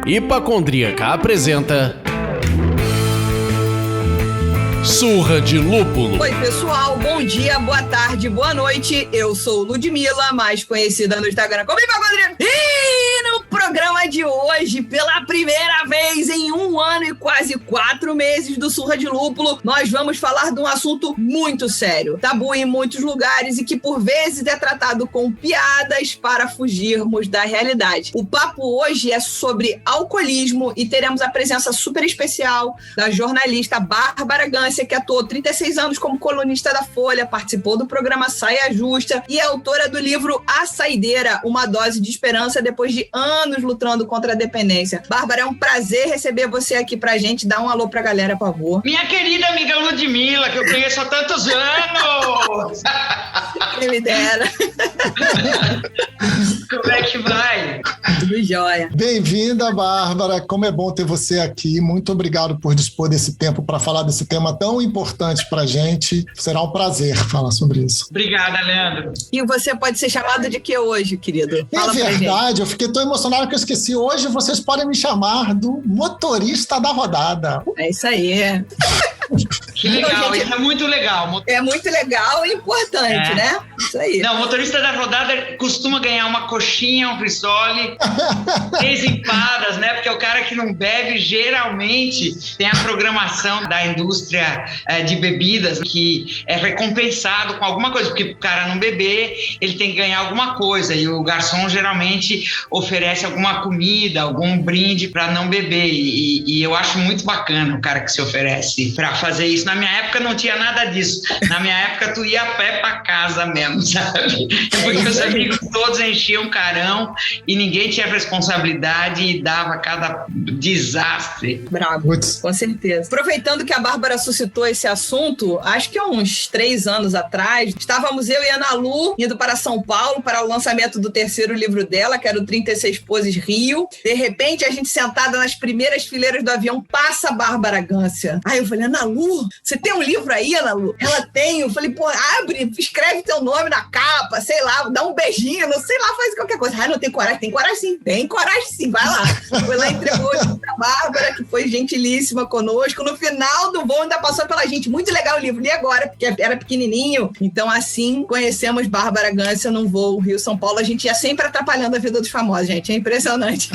Hipacondríaca apresenta Surra de Lúpulo. Oi, pessoal, bom dia, boa tarde, boa noite. Eu sou Ludmilla, mais conhecida no Instagram como Hipacondríaca. E no programa de hoje, pela primeira vez em 1 ano e quase 4 meses do Surra de Lúpulo, nós vamos falar de um assunto muito sério, tabu em muitos lugares e que por vezes é tratado com piadas para fugirmos da realidade. O papo hoje é sobre alcoolismo e teremos a presença super especial da jornalista Bárbara Gância, que atuou 36 anos como colunista da Folha, participou do programa Saia Justa e é autora do livro A Saideira, uma dose de esperança depois de anos lutando contra a dependência. Bárbara, é um prazer receber você aqui pra gente. Dá um alô pra galera, por favor. Minha querida amiga Ludmilla, que eu conheço há tantos anos! Quem me dera. Como é que vai? Tudo jóia. Bem-vinda, Bárbara. Como é bom ter você aqui. Muito obrigado por dispor desse tempo para falar desse tema tão importante pra gente. Será um prazer falar sobre isso. Obrigada, Leandro. E você pode ser chamado de que hoje, querido? Fala pra gente. É verdade, eu fiquei tão emocionado que eu esqueci. Hoje vocês podem me chamar do motorista da rodada. É isso aí. Que legal, então, gente, isso é muito legal. É muito legal e importante, né? Isso aí. Não, o motorista da rodada costuma ganhar uma coxinha, um risole, 3 empadas, né? Porque o cara que não bebe, geralmente, tem a programação da indústria de bebidas que é recompensado com alguma coisa, porque o cara não beber, ele tem que ganhar alguma coisa, e o garçom geralmente oferece alguma comida, algum brinde para não beber, e eu acho muito bacana o cara que se oferece para fazer isso. Na minha época não tinha nada disso. Na minha época tu ia a pé pra casa mesmo, sabe? Porque os amigos todos enchiam carão e ninguém tinha responsabilidade e dava cada desastre. Bravo, com certeza. Aproveitando que a Bárbara suscitou esse assunto, acho que há uns 3 anos atrás, estávamos eu e a Ana Lu indo para São Paulo para o lançamento do 3º livro dela, que era o 36 Poses Rio. De repente, a gente sentada nas primeiras fileiras do avião, passa a Bárbara Gância. Aí eu falei, Ana Lu, você tem um livro aí, Ana Lu? Ela tem. Eu falei, pô, abre, escreve teu nome na capa, sei lá, dá um beijinho, não sei lá, faz qualquer coisa. Ah, não tem coragem? Tem coragem sim. Tem coragem sim, vai lá. Foi lá, entregou a Bárbara, que foi gentilíssima conosco. No final do voo ainda passou pela gente. Muito legal o livro, li agora, porque era pequenininho. Então, assim, conhecemos Bárbara Gância num voo Rio-São Paulo. A gente ia sempre atrapalhando a vida dos famosos, gente. É impressionante.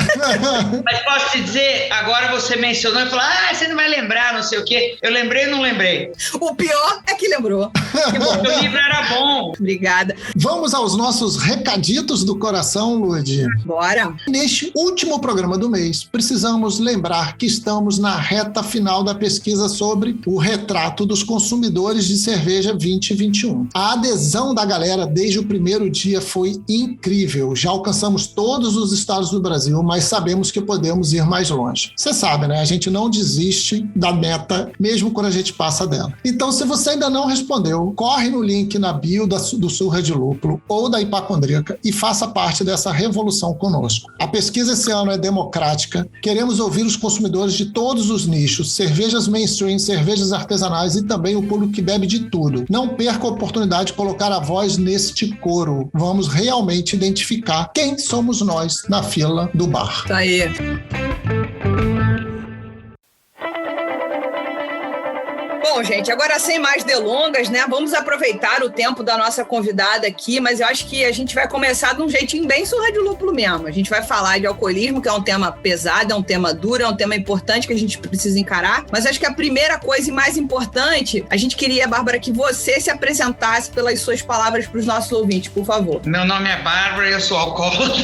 Mas posso te dizer, agora você mencionou e falou, você não vai lembrar, não sei o quê. Eu lembrei ou não lembrei? O pior é que lembrou. Que bom. O livro era bom. Obrigada. Vamos aos nossos recaditos do coração, Lud. Bora. Neste último programa do mês, precisamos lembrar que estamos na reta final da pesquisa sobre o retrato dos consumidores de cerveja 2021. A adesão da galera desde o primeiro dia foi incrível. Já alcançamos todos os estados do Brasil, mas sabemos que podemos ir mais longe. Você sabe, né? A gente não desiste da meta, mesmo quando a gente passa dela. Então, se você ainda não respondeu, corre no link na bio do Surra de Lúpulo ou da Hipacondríaca e faça parte dessa revolução conosco. A pesquisa esse ano é democrática. Queremos ouvir os consumidores de todos os nichos, cervejas mainstream, cervejas artesanais e também o público que bebe de tudo. Não perca a oportunidade de colocar a voz neste coro. Vamos realmente identificar quem somos nós na fila do bar. Tá aí. Bom, gente, agora sem mais delongas, né? Vamos aproveitar o tempo da nossa convidada aqui, mas eu acho que a gente vai começar de um jeitinho bem surra de lúpulo mesmo. A gente vai falar de alcoolismo, que é um tema pesado, é um tema duro, é um tema importante que a gente precisa encarar, mas acho que a primeira coisa e mais importante, a gente queria, Bárbara, que você se apresentasse pelas suas palavras para os nossos ouvintes, por favor. Meu nome é Bárbara e eu sou alcoólatra.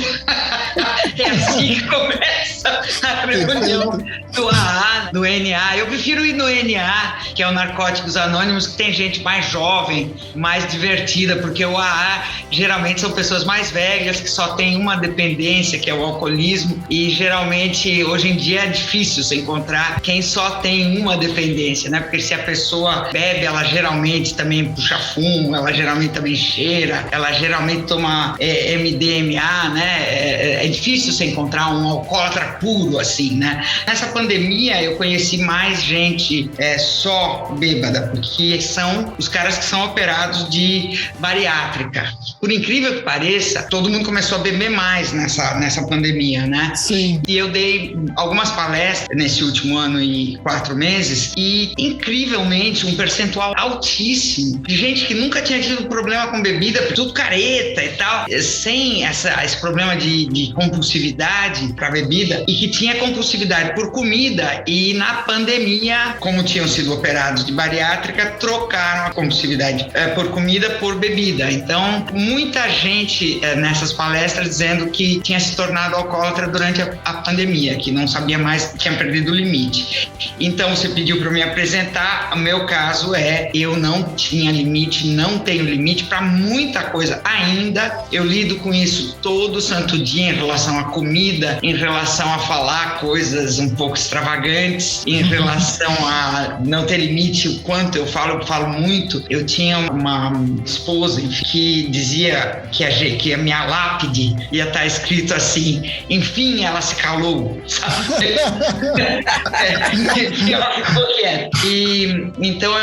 É assim que começa a reunião do AA, do NA. Eu prefiro ir no NA, que é o Narcóticos Anônimos, que tem gente mais jovem, mais divertida, porque o AA geralmente são pessoas mais velhas que só têm uma dependência, que é o alcoolismo, e geralmente hoje em dia é difícil você encontrar quem só tem uma dependência, né? Porque se a pessoa bebe, ela geralmente também puxa fumo, ela geralmente também cheira, ela geralmente toma MDMA, né? É difícil você encontrar um alcoólatra puro assim, né? Nessa pandemia eu conheci mais gente só bêbada, porque são os caras que são operados de bariátrica. Por incrível que pareça, todo mundo começou a beber mais nessa pandemia, né? Sim. E eu dei algumas palestras nesse último ano e 4 meses e, incrivelmente, um percentual altíssimo de gente que nunca tinha tido problema com bebida, tudo careta e tal, sem esse problema de compulsividade para bebida, e que tinha compulsividade por comida, e na pandemia, como tinham sido operados de bariátrica, trocaram a compulsividade por comida por bebida. Então, muita gente nessas palestras dizendo que tinha se tornado alcoólatra durante a pandemia, que não sabia mais, tinha perdido o limite. Então, você pediu para me apresentar. O meu caso eu não tinha limite, não tenho limite para muita coisa ainda. Eu lido com isso todo santo dia em relação à comida, em relação a falar coisas um pouco extravagantes, em relação a não ter limite, o quanto eu falo muito. Eu tinha uma esposa que dizia que a minha lápide ia estar escrito assim: enfim, ela se calou, sabe? Ela ficou quieta. E então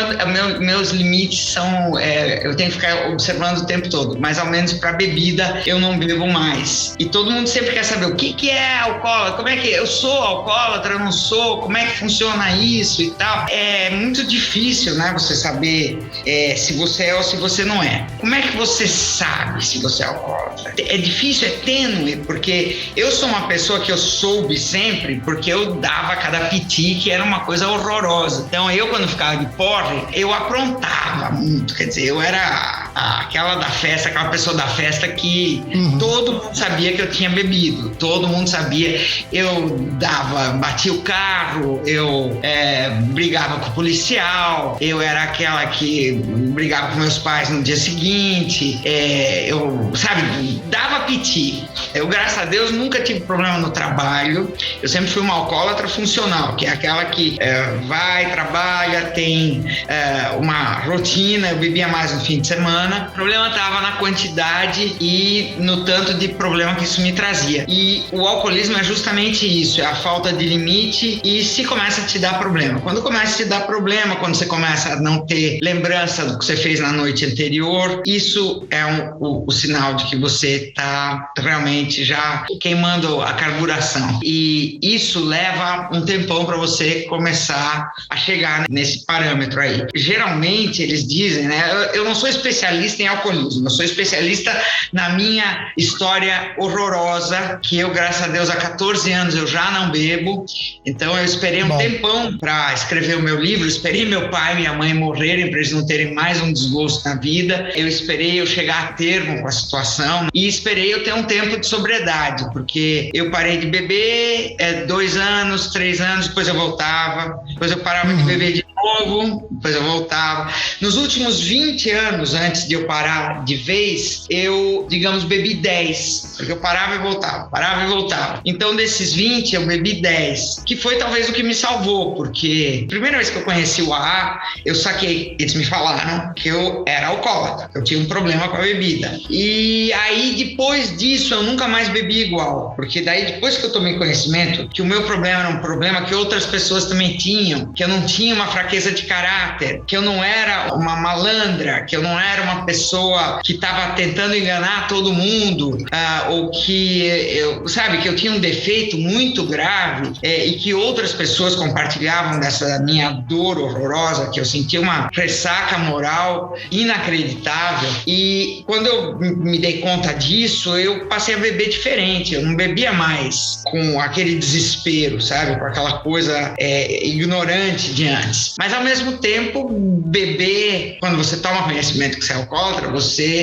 meus limites são, eu tenho que ficar observando o tempo todo, mas ao menos para bebida eu não bebo mais. E todo mundo sempre quer saber o que é alcoólatra, como é que eu sou alcoólatra, eu não sou, como é que funciona isso e tal. É muito difícil, né, você saber se você é ou se você não é. Como é que você sabe se você é alcoólatra? É difícil, é tênue, porque eu sou uma pessoa que eu soube sempre, porque eu dava cada piti, que era uma coisa horrorosa. Então eu, quando ficava de porre, eu aprontava muito, quer dizer, eu era aquela da festa, aquela pessoa da festa que todo mundo sabia que eu tinha bebido, todo mundo sabia. Eu batia o carro, eu brigava com o policial, eu era aquela que brigava com meus pais no dia seguinte, eu, sabe, dava piti. Eu, graças a Deus, nunca tive problema no trabalho. Eu sempre fui uma alcoólatra funcional, que é aquela que vai, trabalha, tem uma rotina. Eu bebia mais no fim de semana. O problema estava na quantidade e no tanto de problema que isso me trazia. E o alcoolismo é justamente isso, é a falta de limite. E se começa a te dar problema. Quando começa a te dar problema, quando você começa a não ter lembrança do que você fez na noite anterior, isso é o sinal de que você está realmente já queimando a carburação. E isso leva um tempão para você começar a chegar nesse parâmetro aí. Geralmente eles dizem, né? Eu não sou especialista em alcoolismo, eu sou especialista na minha história horrorosa, que eu, graças a Deus, há 14 anos eu já não bebo. Então eu esperei um tempão para escrever o meu livro, esperei meu pai e minha mãe morrerem para eles não terem mais um desgosto na vida. Eu esperei eu chegar a termo com a situação e esperei eu ter um tempo de sobriedade, porque eu parei de beber 2 anos, 3 anos, depois eu voltava, depois eu parava de beber de novo, depois eu voltava. Nos últimos 20 anos, antes de eu parar de vez, eu, digamos, bebi 10, porque eu parava e voltava, parava e voltava. Então, desses 20, eu bebi 10, que foi talvez o que me salvou, porque a primeira vez que eu conheci o AA, eu saquei, eles me falaram que eu era alcoólatra, eu tinha um problema com a bebida. E aí, depois disso, eu nunca mais bebi igual, porque daí, depois que eu tomei conhecimento que o meu problema era um problema que outras pessoas também tinham, que eu não tinha uma fraqueza de caráter, que eu não era uma malandra, que eu não era uma pessoa que estava tentando enganar todo mundo, ou que que eu tinha um defeito muito grave, e que outras pessoas compartilhavam dessa minha dor horrorosa, que eu sentia uma ressaca moral inacreditável. E quando eu me dei conta disso, eu passei a beber diferente. Eu não bebia mais com aquele desespero, sabe? Com aquela coisa ignorante de antes. Mas, ao mesmo tempo, beber, quando você toma conhecimento que você é alcoólatra,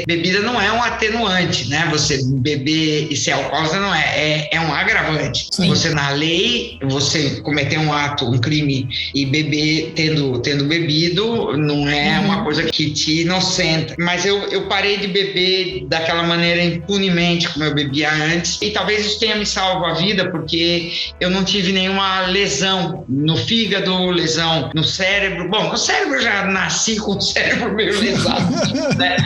bebida não é um atenuante, né? Você beber e ser alcoólatra não é um agravante. Sim. Você, na lei, você cometer um crime e beber, tendo bebido, não é uma coisa que te inocenta. Mas eu parei de beber daquela maneira impunemente como eu bebia antes, e talvez isso tenha me salvo a vida, porque eu não tive nenhuma lesão no fígado, lesão no cérebro, cérebro... Bom, o cérebro eu já nasci com o cérebro meio lesado, né?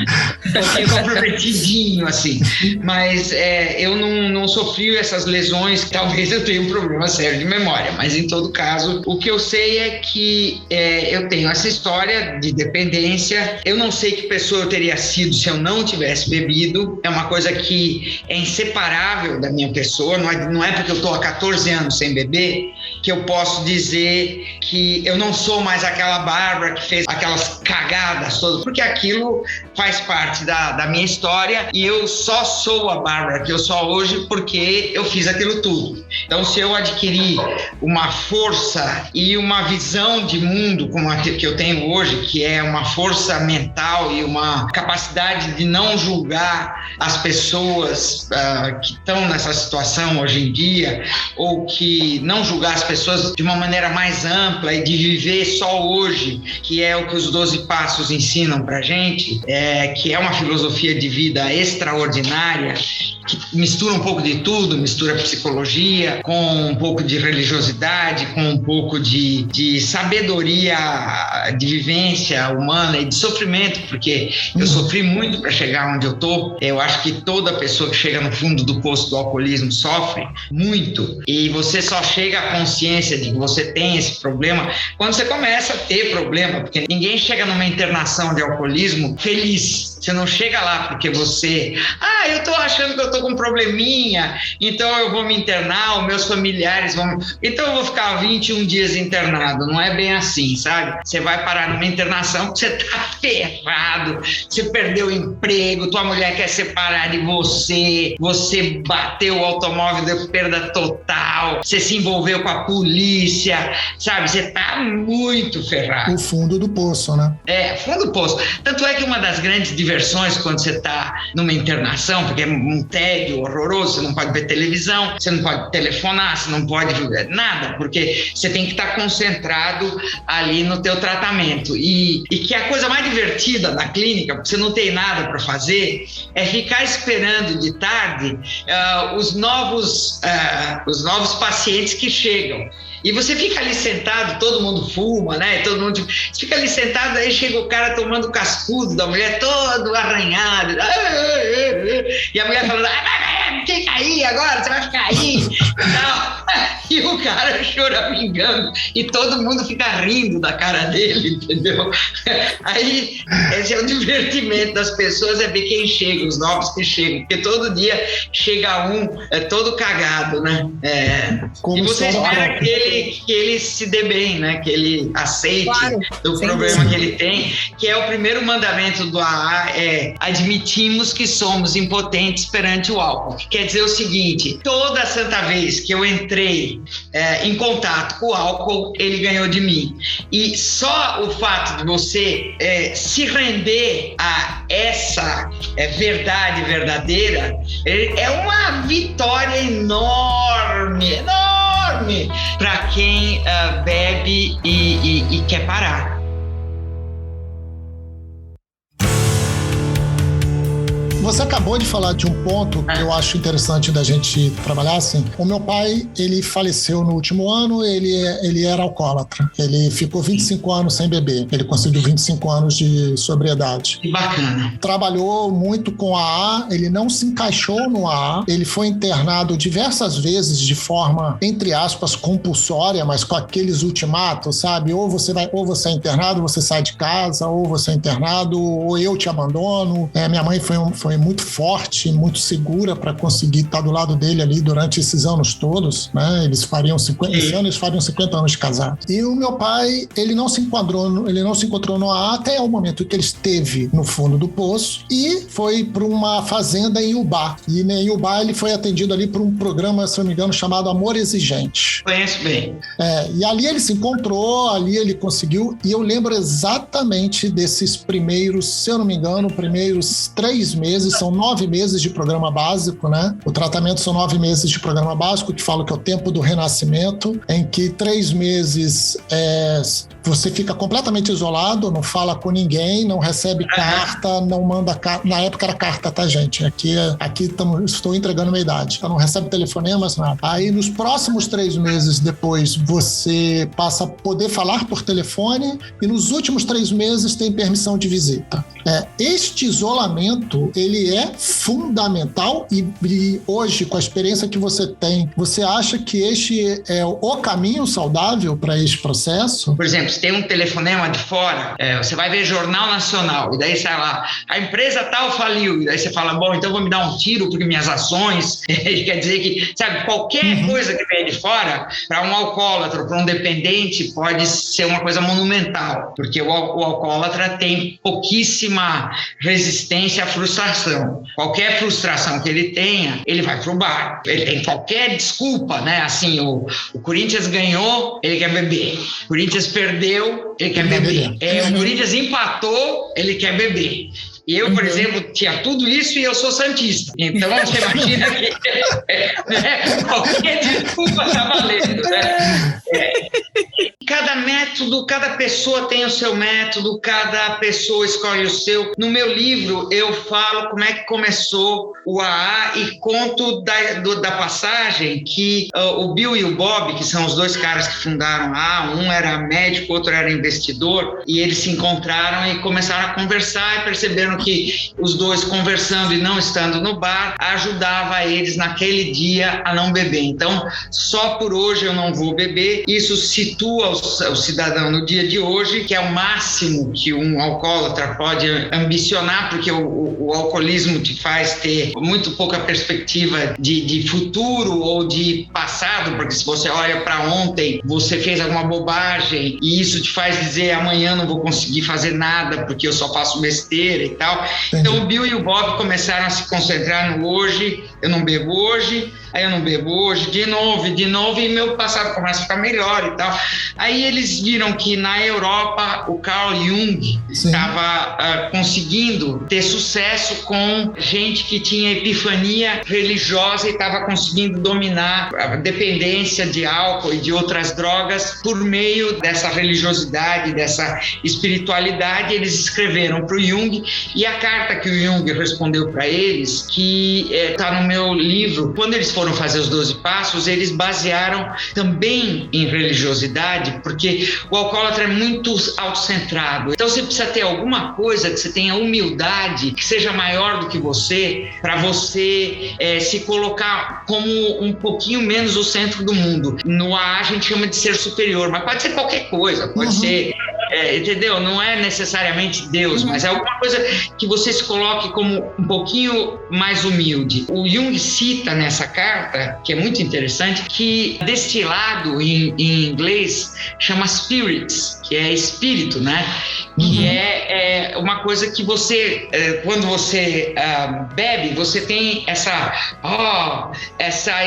Meio comprometidinho, assim. Mas eu não sofri essas lesões, talvez eu tenha um problema sério de memória, mas em todo caso, o que eu sei é que eu tenho essa história de dependência. Eu não sei que pessoa eu teria sido se eu não tivesse bebido. É uma coisa que é inseparável da minha pessoa. Não é porque eu estou há 14 anos sem beber que eu posso dizer que eu não sou mais aquela Bárbara que fez aquelas cagadas todas, porque aquilo faz parte da minha história e eu só sou a Bárbara que eu sou hoje porque eu fiz aquilo tudo. Então, se eu adquirir uma força e uma visão de mundo como a que eu tenho hoje, que é uma força mental e uma capacidade de não julgar as pessoas que estão nessa situação hoje em dia, ou que não julgar as pessoas de uma maneira mais ampla e de viver só hoje, que é o que os 12 Passos ensinam pra gente, que é uma filosofia de vida extraordinária, que mistura um pouco de tudo, mistura psicologia com um pouco de religiosidade, com um pouco de sabedoria de vivência humana e de sofrimento, porque eu sofri muito para chegar onde eu tô. Eu acho que toda pessoa que chega no fundo do poço do alcoolismo sofre muito, e você só chega à consciência de que você tem esse problema quando você começa a ter problema, porque ninguém chega numa internação de alcoolismo feliz. Você não chega lá porque você... eu tô achando que eu tô com um probleminha, então eu vou me internar, os meus familiares vão... Então eu vou ficar 21 dias internado. Não é bem assim, sabe? Você vai parar numa internação porque você tá ferrado, você perdeu o emprego, tua mulher quer separar de você, você bateu o automóvel, deu perda total, você se envolveu com a polícia, sabe? Você tá muito ferrado. O fundo do poço, né? Fundo do poço. Tanto é que uma das grandes diversões quando você tá numa internação, porque é um tédio horroroso, você não pode ver televisão, você não pode telefonar, você não pode nada, porque você tem que estar concentrado ali no teu tratamento. E que a coisa mais divertida na clínica, porque você não tem nada para fazer, é ficar esperando de tarde os novos pacientes que chegam. E você fica ali sentado, todo mundo fuma, né? Todo mundo fica ali sentado, aí chega o cara tomando o cascudo da mulher, todo arranhado. E a mulher falando, fica aí agora, você vai ficar aí. E o cara choramingando, e todo mundo fica rindo da cara dele, entendeu? Aí, esse é o divertimento das pessoas, é ver quem chega, os novos que chegam, porque todo dia chega um todo cagado, né? E você espera que ele se dê bem, né? Que ele aceite o problema que ele tem, que é o primeiro mandamento do AA, admitimos que somos impotentes perante o álcool. Quer dizer o seguinte, toda santa vez que eu entrei em contato com o álcool, ele ganhou de mim. E só o fato de você se render a essa verdade verdadeira é uma vitória enorme para quem bebe e quer parar. Você acabou de falar de um ponto que eu acho interessante da gente trabalhar, assim. O meu pai, ele faleceu no último ano, ele era alcoólatra. Ele ficou 25 anos sem beber. Ele conseguiu 25 anos de sobriedade. Que bacana. Trabalhou muito com AA, ele não se encaixou no AA, ele foi internado diversas vezes de forma, entre aspas, compulsória, mas com aqueles ultimatos, sabe? Ou você é internado, você sai de casa, ou você é internado, ou eu te abandono. Minha mãe foi muito forte, muito segura para conseguir estar do lado dele ali durante esses anos todos, né? Esse ano eles fariam 50 anos de casado. E o meu pai, ele não se encontrou no AA até o momento que ele esteve no fundo do poço e foi para uma fazenda em Ubá. E em Ubá ele foi atendido ali por um programa, se não me engano, chamado Amor Exigente. Conheço bem. E ali ele se encontrou, ali ele conseguiu, e eu lembro exatamente desses primeiros, se eu não me engano, 3 meses meses são 9 meses de programa básico, né? O tratamento são 9 meses de programa básico, que fala que é o tempo do renascimento, em que 3 meses você fica completamente isolado, não fala com ninguém, não recebe carta, não manda carta. Na época era carta, tá, gente? Aqui estou entregando minha idade. Não recebe telefonemas, nada. Aí, nos próximos 3 meses depois, você passa a poder falar por telefone e nos últimos 3 meses tem permissão de visita. Este isolamento, ele é fundamental e hoje, com a experiência que você tem, você acha que este é o caminho saudável para este processo? Por exemplo, se tem um telefonema de fora, você vai ver Jornal Nacional, e daí sai lá, a empresa tal faliu, e daí você fala, bom, então vou me dar um tiro porque minhas ações, quer dizer que, sabe, qualquer coisa que vem de fora, para um alcoólatra, para um dependente, pode ser uma coisa monumental, porque o alcoólatra tem pouquíssima resistência à frustração. Qualquer frustração que ele tenha, ele vai pro bar. Ele tem qualquer desculpa, né? Assim, o Corinthians ganhou, ele quer beber. O Corinthians perdeu, ele quer beber. O Corinthians empatou, ele quer beber. E eu, por exemplo, tinha tudo isso e eu sou santista. Então, você imagina que qualquer desculpa está valendo, né? Cada método, cada pessoa tem o seu método, cada pessoa escolhe o seu. No meu livro, eu falo como é que começou o AA e conto da passagem que o Bill e o Bob, que são os 2 caras que fundaram a AA, um era médico, outro era investidor, e eles se encontraram e começaram a conversar e perceberam que os 2 conversando e não estando no bar ajudava eles naquele dia a não beber. Então, só por hoje eu não vou beber. Isso situa o cidadão no dia de hoje, que é o máximo que um alcoólatra pode ambicionar, porque o alcoolismo te faz ter muito pouca perspectiva de futuro ou de passado, porque se você olha para ontem, você fez alguma bobagem e isso te faz dizer amanhã não vou conseguir fazer nada porque eu só faço besteira e tal. Entendi. Então o Bill e o Bob começaram a se concentrar no hoje. Eu não bebo hoje, aí eu não bebo hoje, de novo, e meu passado começa a ficar melhor e tal. Aí eles viram que na Europa o Carl Jung estava conseguindo ter sucesso com gente que tinha epifania religiosa e estava conseguindo dominar a dependência de álcool e de outras drogas por meio dessa religiosidade, dessa espiritualidade. Eles escreveram para o Jung, e a carta que o Jung respondeu para eles, que está no meu livro, quando eles foram fazer os 12 passos, eles basearam também em religiosidade, porque o alcoólatra é muito autocentrado. Então você precisa ter alguma coisa que você tenha humildade, que seja maior do que você, para você se colocar como um pouquinho menos o centro do mundo. No AA a gente chama de ser superior, mas pode ser qualquer coisa, pode ser... entendeu? Não é necessariamente Deus, mas é alguma coisa que você se coloque como um pouquinho mais humilde. O Jung cita nessa carta, que é muito interessante, que destilado em inglês chama spirits, que é espírito, né? Que é uma coisa que você, quando você bebe, você tem essa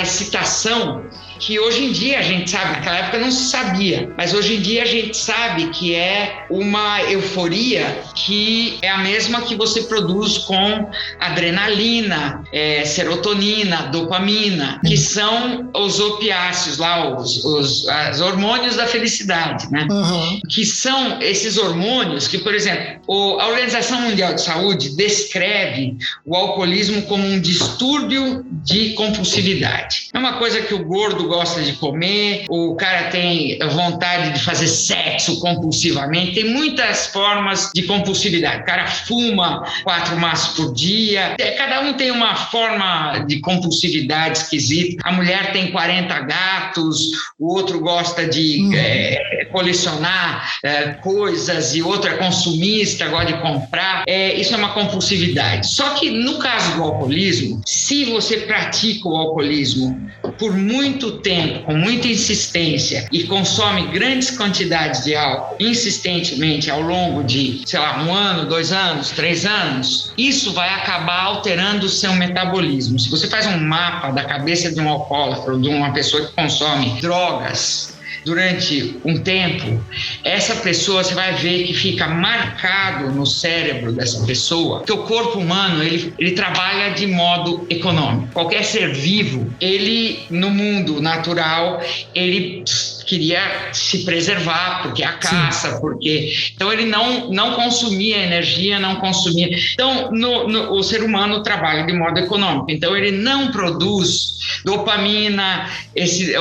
excitação que hoje em dia a gente sabe, naquela época não se sabia, mas hoje em dia a gente sabe que é uma euforia que é a mesma que você produz com adrenalina, serotonina, dopamina, que são os opiáceos lá, os hormônios da felicidade, né? Que são esses hormônios que, por exemplo, a Organização Mundial de Saúde descreve o alcoolismo como um distúrbio de compulsividade. É uma coisa que o gordo gosta de comer, o cara tem vontade de fazer sexo compulsivamente, tem muitas formas de compulsividade. O cara fuma 4 maços por dia, cada um tem uma forma de compulsividade esquisita. A mulher tem 40 gatos, o outro gosta de colecionar coisas, e outro é consumista, gosta de comprar. Isso é uma compulsividade. Só que no caso do alcoolismo, se você pratica o alcoolismo por muito tempo, com muita insistência, e consome grandes quantidades de álcool insistentemente ao longo de, 1 ano, 2 anos, 3 anos, isso vai acabar alterando o seu metabolismo. Se você faz um mapa da cabeça de um alcoólatra ou de uma pessoa que consome drogas durante um tempo, essa pessoa, você vai ver que fica marcado no cérebro dessa pessoa, que o corpo humano, ele trabalha de modo econômico. Qualquer ser vivo, ele, no mundo natural, ele queria se preservar, porque a caça, porque... Então, ele não consumia energia, não consumia... Então, o ser humano trabalha de modo econômico. Então, ele não produz dopamina,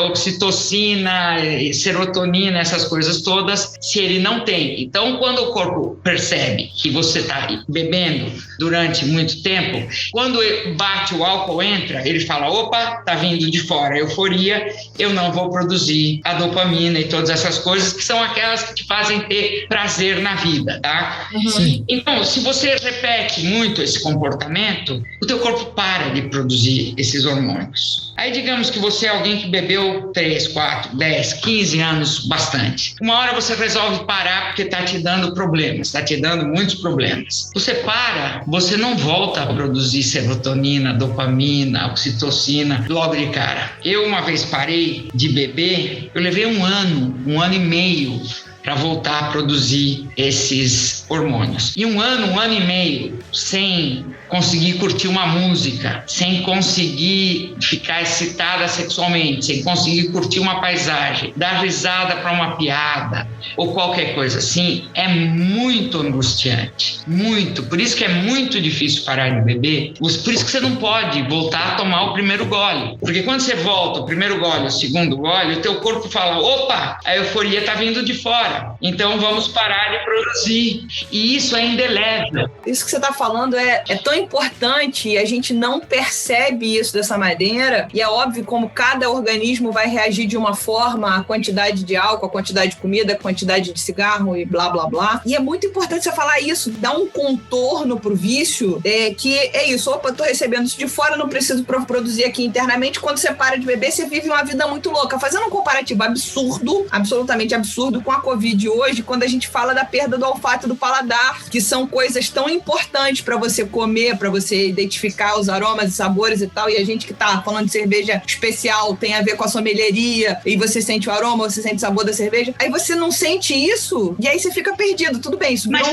oxitocina, serotonina, essas coisas todas, se ele não tem. Então, quando o corpo percebe que você está bebendo durante muito tempo, quando bate o álcool, entra, ele fala, opa, tá vindo de fora a euforia, eu não vou produzir a dopamina e todas essas coisas que são aquelas que te fazem ter prazer na vida, tá? Sim. Então, se você repete muito esse comportamento, o teu corpo para de produzir esses hormônios. Aí, digamos que você é alguém que bebeu 3, 4, 10, 15 anos, bastante. Uma hora você resolve parar porque está te dando problemas, está te dando muitos problemas. Você para, você não volta a produzir serotonina, dopamina, oxitocina logo de cara. Eu uma vez parei de beber, eu levei um ano e meio para voltar a produzir esses hormônios. E um ano e meio sem conseguir curtir uma música, sem conseguir ficar excitada sexualmente, sem conseguir curtir uma paisagem, dar risada para uma piada ou qualquer coisa assim, é muito angustiante. Muito. Por isso que é muito difícil parar de beber. Por isso que você não pode voltar a tomar o primeiro gole. Porque quando você volta o primeiro gole, o segundo gole, o teu corpo fala, opa, a euforia está vindo de fora. Então vamos parar de produzir. E isso é indelével. Isso que você está falando é tão importante e a gente não percebe isso dessa maneira. E é óbvio como cada organismo vai reagir de uma forma, a quantidade de álcool, a quantidade de comida, a quantidade de cigarro e blá, blá, blá. E é muito importante você falar isso, dar um contorno pro vício, que é isso. Opa, tô recebendo isso de fora, não preciso produzir aqui internamente. Quando você para de beber, você vive uma vida muito louca. Fazendo um comparativo absurdo, absolutamente absurdo com a Covid de hoje, quando a gente fala da perda do olfato e do paladar, que são coisas tão importantes para você comer, para você identificar os aromas e sabores e tal, e a gente que tá falando de cerveja especial tem a ver com a sommelieria, e você sente o aroma, você sente o sabor da cerveja, aí você não sente isso, e aí você fica perdido, tudo bem, isso mas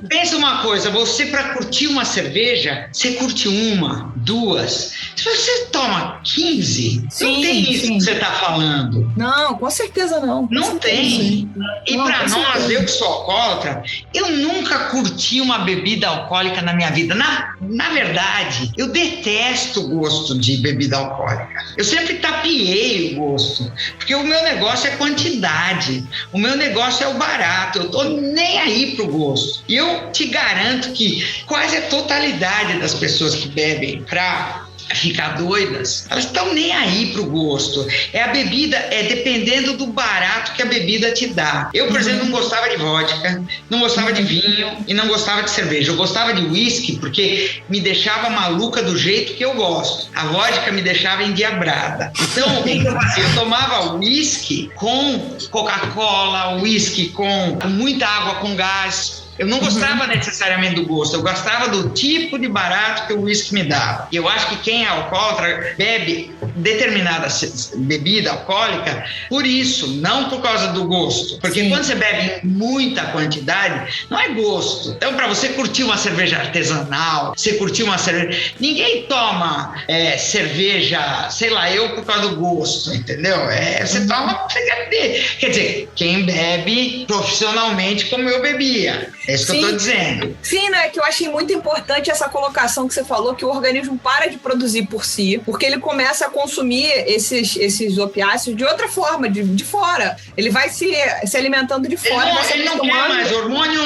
pensa uma coisa, você para curtir uma cerveja, você curte uma, duas, se você toma 15, não tem isso que você tá falando. Não, com certeza não. Não tem. E para nós, eu que sou alcoólatra, eu nunca curti uma bebida alcoólica na minha vida. Na verdade, eu detesto o gosto de bebida alcoólica. Eu sempre tapiei o gosto, porque o meu negócio é quantidade, o meu negócio é o barato, eu tô nem aí pro gosto. E eu te garanto que quase a totalidade das pessoas que bebem pra ficar doidas, elas estão nem aí pro gosto. A bebida é dependendo do barato que a bebida te dá. Eu, por exemplo, não gostava de vodka, não gostava de vinho e não gostava de cerveja. Eu gostava de whisky porque me deixava maluca do jeito que eu gosto. A vodka me deixava endiabrada. Então, o que eu fazia? Eu tomava whisky com Coca-Cola, whisky com muita água com gás. Eu não gostava necessariamente do gosto, eu gostava do tipo de barato que o uísque me dava. E eu acho que quem é alcoólatra bebe determinada bebida alcoólica por isso, não por causa do gosto. Porque quando você bebe em muita quantidade, não é gosto. Então, para você curtir uma cerveja artesanal, você curtir uma cerveja... Ninguém toma cerveja, sei lá, eu por causa do gosto, entendeu? Você toma pra você beber. Quer dizer, quem bebe profissionalmente como eu bebia. É isso que eu tô dizendo. Sim, né? Que eu achei muito importante essa colocação que você falou, que o organismo para de produzir por si, porque ele começa a consumir esses opiáceos de outra forma, de fora. Ele vai se alimentando de fora. Ele não quer mais hormônio.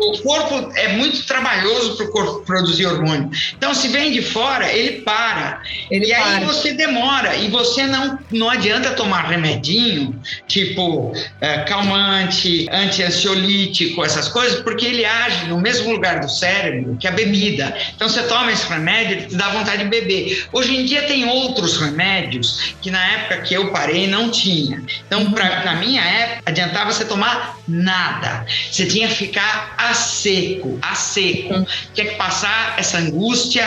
O corpo é muito trabalhoso para o corpo produzir hormônio. Então, se vem de fora, ele para. Aí você demora. E você não adianta tomar remedinho, tipo calmante, anti-ansiolítico, essas essas coisas porque ele age no mesmo lugar do cérebro que a bebida. Então você toma esse remédio, ele te dá vontade de beber. Hoje em dia tem outros remédios que na época que eu parei não tinha. Então na minha época adiantava você tomar nada. Você tinha que ficar a seco. Tinha que passar essa angústia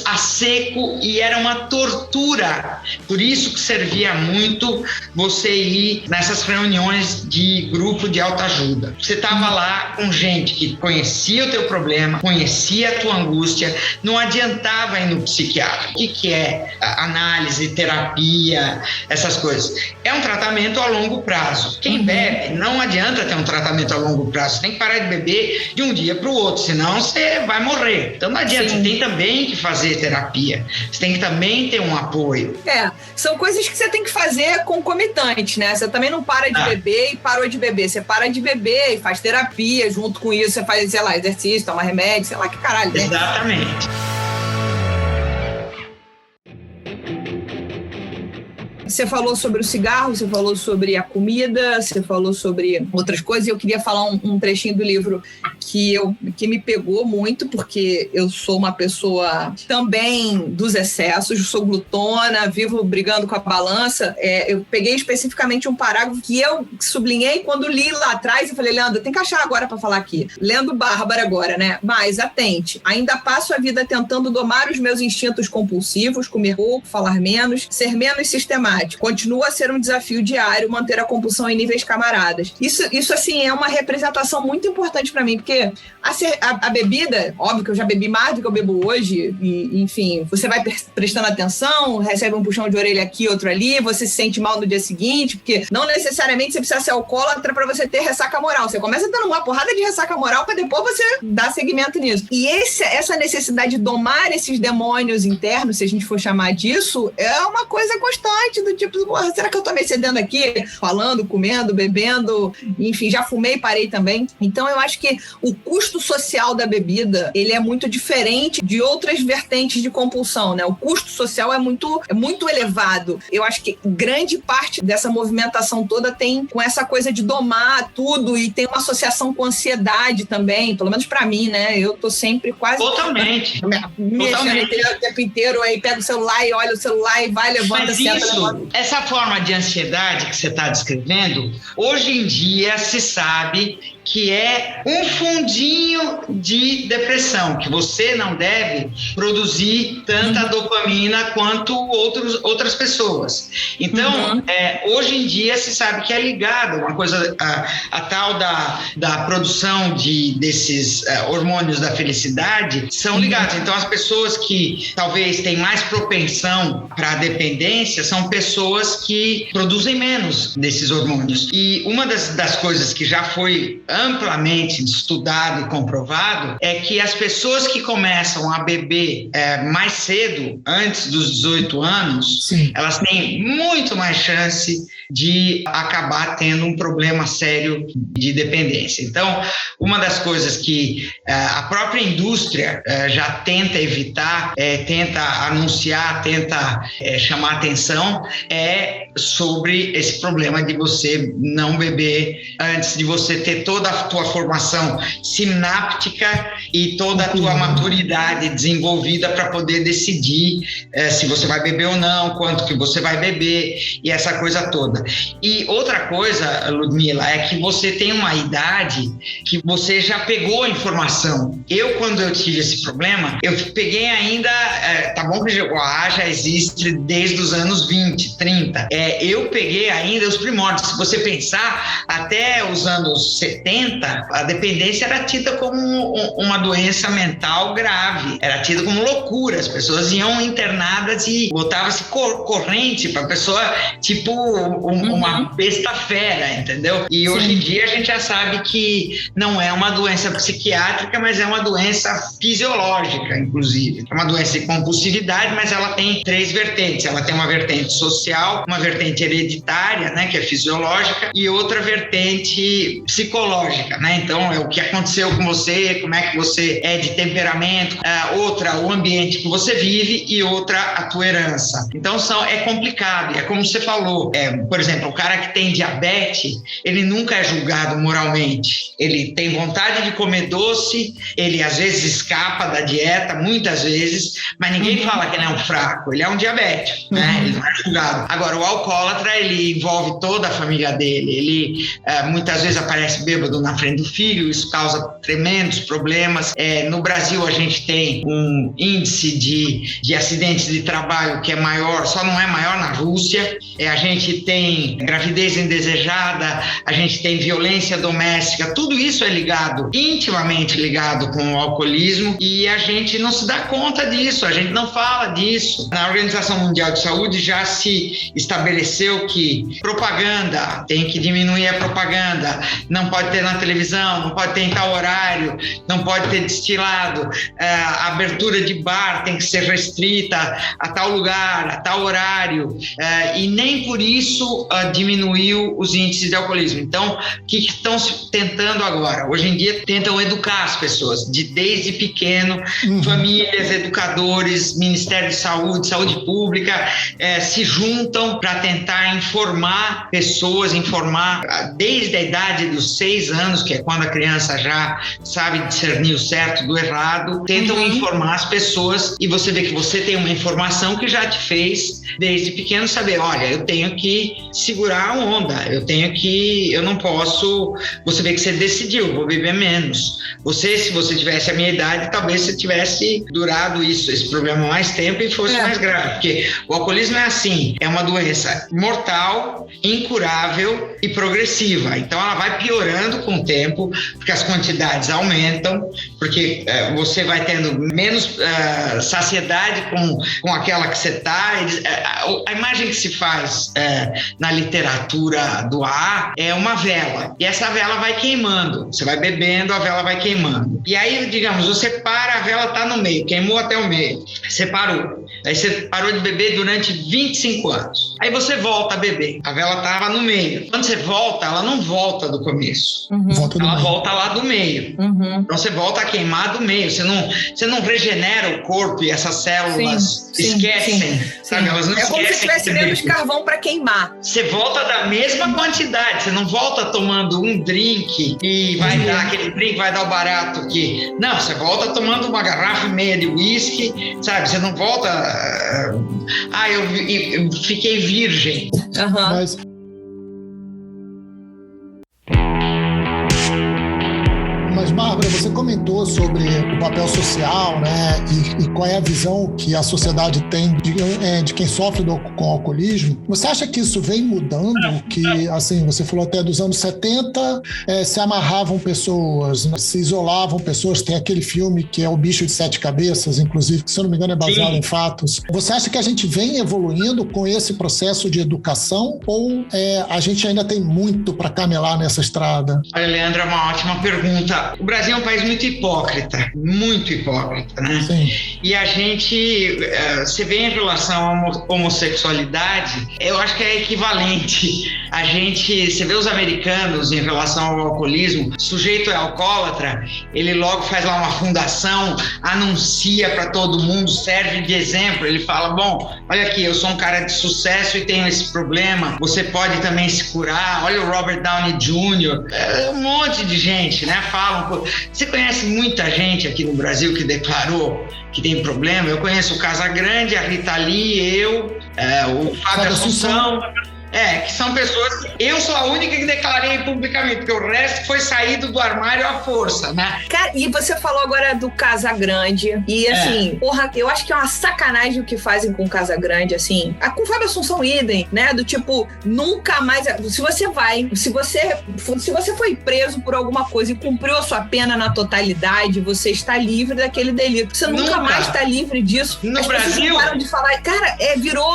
a seco e era uma tortura. Por isso que servia muito você ir nessas reuniões de grupo de autoajuda. Você estava lá com gente que conhecia o teu problema, conhecia a tua angústia, não adiantava ir no psiquiatra. O que é análise, terapia, essas coisas? É um tratamento a longo prazo. Quem bebe, não adianta ter um tratamento a longo prazo. Você tem que parar de beber de um dia para o outro, senão você vai morrer. Então não adianta, você tem também que fazer terapia. Você tem que também ter um apoio. São coisas que você tem que fazer concomitantes, né? Você também não para de beber e parou de beber. Você para de beber e faz terapia, junto com isso você faz, sei lá, exercício, toma remédio, sei lá, que caralho, né? Exatamente. Você falou sobre o cigarro, você falou sobre a comida, você falou sobre outras coisas, e eu queria falar um trechinho do livro que me pegou muito, porque eu sou uma pessoa também dos excessos, sou glutona, vivo brigando com a balança. Eu peguei especificamente um parágrafo que eu sublinhei quando li lá atrás e falei, Leandro, tem que achar agora para falar aqui. Lendo Bárbara agora, né? Mas, atente, ainda passo a vida tentando domar os meus instintos compulsivos, comer pouco, falar menos, ser menos sistemático. Continua a ser um desafio diário manter a compulsão em níveis camaradas. Isso assim, é uma representação muito importante para mim, porque a bebida, óbvio que eu já bebi mais do que eu bebo hoje, e, enfim, você vai prestando atenção, recebe um puxão de orelha aqui, outro ali, você se sente mal no dia seguinte, porque não necessariamente você precisa ser alcoólatra para você ter ressaca moral. Você começa dando uma porrada de ressaca moral para depois você dar seguimento nisso. E essa necessidade de domar esses demônios internos, se a gente for chamar disso, é uma coisa constante do tipo, será que eu tô me excedendo aqui? Falando, comendo, bebendo, enfim, já fumei e parei também. Então eu acho que o custo social da bebida, ele é muito diferente de outras vertentes de compulsão, né? O custo social é muito elevado. Eu acho que grande parte dessa movimentação toda tem com essa coisa de domar tudo e tem uma associação com ansiedade também, pelo menos pra mim, né? Eu tô sempre quase... Totalmente. Mexendo o tempo inteiro, aí pega o celular e olha o celular e vai, levanta, senta, essa forma de ansiedade que você está descrevendo, hoje em dia se sabe que é um fundinho de depressão, que você não deve produzir tanta dopamina quanto outras pessoas. Então, hoje em dia se sabe que é ligado uma coisa, a tal da produção desses hormônios da felicidade são ligados. Então, as pessoas que talvez têm mais propensão para a dependência são pessoas que produzem menos desses hormônios. E uma das coisas que já foi amplamente estudado e comprovado é que as pessoas que começam a beber mais cedo, antes dos 18 anos, sim, elas têm muito mais chance de acabar tendo um problema sério de dependência. Então, uma das coisas que a própria indústria já tenta evitar, tenta anunciar, tenta chamar atenção, é sobre esse problema de você não beber antes de você ter toda a tua formação sináptica e toda a tua maturidade desenvolvida para poder decidir se você vai beber ou não, quanto que você vai beber e essa coisa toda. E outra coisa, Ludmila, é que você tem uma idade que você já pegou a informação. Quando eu tive esse problema, eu peguei ainda, tá bom que o AA já existe desde os anos 20, 30. Eu peguei ainda os primórdios. Se você pensar, até os anos 70, a dependência era tida como uma doença mental grave. Era tida como loucura. As pessoas iam internadas e botavam-se corrente para a pessoa, tipo uma besta fera, entendeu? E hoje em dia a gente já sabe que não é uma doença psiquiátrica, mas é uma doença fisiológica, inclusive. É uma doença de compulsividade, mas ela tem 3 vertentes. Ela tem uma vertente social, uma vertente hereditária, né, que é fisiológica, e outra vertente psicológica, né? Então, é o que aconteceu com você você, como é que você é de temperamento, outra, o ambiente que você vive e outra, a tua herança. Então, é complicado, é como você falou, por exemplo, o cara que tem diabetes, ele nunca é julgado moralmente, ele tem vontade de comer doce, ele às vezes escapa da dieta, muitas vezes, mas ninguém fala que ele é um fraco, ele é um diabético, né? Ele não é julgado. Agora, o alcoólatra, ele envolve toda a família dele, ele muitas vezes aparece bêbado na frente do filho, isso causa tremendos problemas. No Brasil, a gente tem um índice de acidentes de trabalho que é maior, só não é maior na Rússia. A gente tem gravidez indesejada, a gente tem violência doméstica, tudo isso é ligado, intimamente ligado com o alcoolismo, e a gente não se dá conta disso, a gente não fala disso. Na Organização Mundial de Saúde já se estabeleceu que propaganda, tem que diminuir a propaganda, não pode ter na televisão, não pode ter em tal horário, não pode ter destilado, a abertura de bar tem que ser restrita a tal lugar, a tal horário, e nem por isso diminuiu os índices de alcoolismo. Então, o que estão tentando agora? Hoje em dia tentam educar as pessoas, desde pequeno, famílias, educadores, Ministério de Saúde, Saúde Pública, se juntam para tentar informar pessoas, desde a idade dos 6 anos, que é quando a criança já sabe discernir o certo do errado, tentam informar as pessoas, e você vê que você tem uma informação que já te fez, desde pequeno, saber, olha, eu tenho que segurar a onda, eu não posso, você vê que você decidiu, vou beber menos. Se você tivesse a minha idade, talvez você tivesse durado esse problema mais tempo e fosse mais grave, porque o alcoolismo é assim, é uma doença mortal, incurável e progressiva, então ela vai piorando com o tempo, porque as quantidades aumentam, porque você vai tendo menos saciedade com aquela que você está. A imagem que se faz na literatura do AA é uma vela, e essa vela vai queimando, você vai bebendo, a vela vai queimando, e aí, digamos, você para, a vela está no meio, queimou até o meio, você parou, aí você parou de beber durante 25 anos, aí você volta a beber, a vela estava no meio, quando você volta, ela não volta do começo, ela volta lá do meio, então você volta a queimar do meio, você não regenera o corpo, e essas células esquecem, sabe? Elas não como se tivesse menos carvão para queimar. Você volta da mesma quantidade, você não volta tomando um drink e vai dar aquele drink, vai dar o barato que... Não, você volta tomando uma garrafa e meia de uísque, sabe? Você não volta... eu fiquei virgem. Mas, Bárbara, você comentou sobre o papel social, né? E qual é a visão que a sociedade tem de quem sofre com alcoolismo. Você acha que isso vem mudando? Que, assim, você falou até dos anos 70, se amarravam pessoas, se isolavam pessoas. Tem aquele filme que é O Bicho de Sete Cabeças, inclusive, que, se eu não me engano, é baseado em fatos. Você acha que a gente vem evoluindo com esse processo de educação, ou a gente ainda tem muito para camelar nessa estrada? Olha, Leandro, é uma ótima pergunta. O Brasil é um país muito hipócrita, né? Sim. E a gente, você vê em relação à homossexualidade, eu acho que é equivalente. Você vê os americanos em relação ao alcoolismo, o sujeito é alcoólatra, ele logo faz lá uma fundação, anuncia para todo mundo, serve de exemplo, ele fala, bom, olha aqui, eu sou um cara de sucesso e tenho esse problema, você pode também se curar, olha o Robert Downey Jr., um monte de gente, né, você conhece muita gente aqui no Brasil que declarou que tem problema. Eu conheço o Casagrande, a Rita Lee, o Fábio Assunção. Que são pessoas... Eu sou a única que declarei publicamente, porque o resto foi saído do armário à força, né? Cara, e você falou agora do Casagrande, e assim, porra, eu acho que é uma sacanagem o que fazem com o Casagrande, assim. Com o Fábio Assunção idem, né? Do tipo, nunca mais... Se você foi preso por alguma coisa e cumpriu a sua pena na totalidade, você está livre daquele delito. Você nunca mais está livre disso. No As Brasil... pessoas param de falar. Cara, virou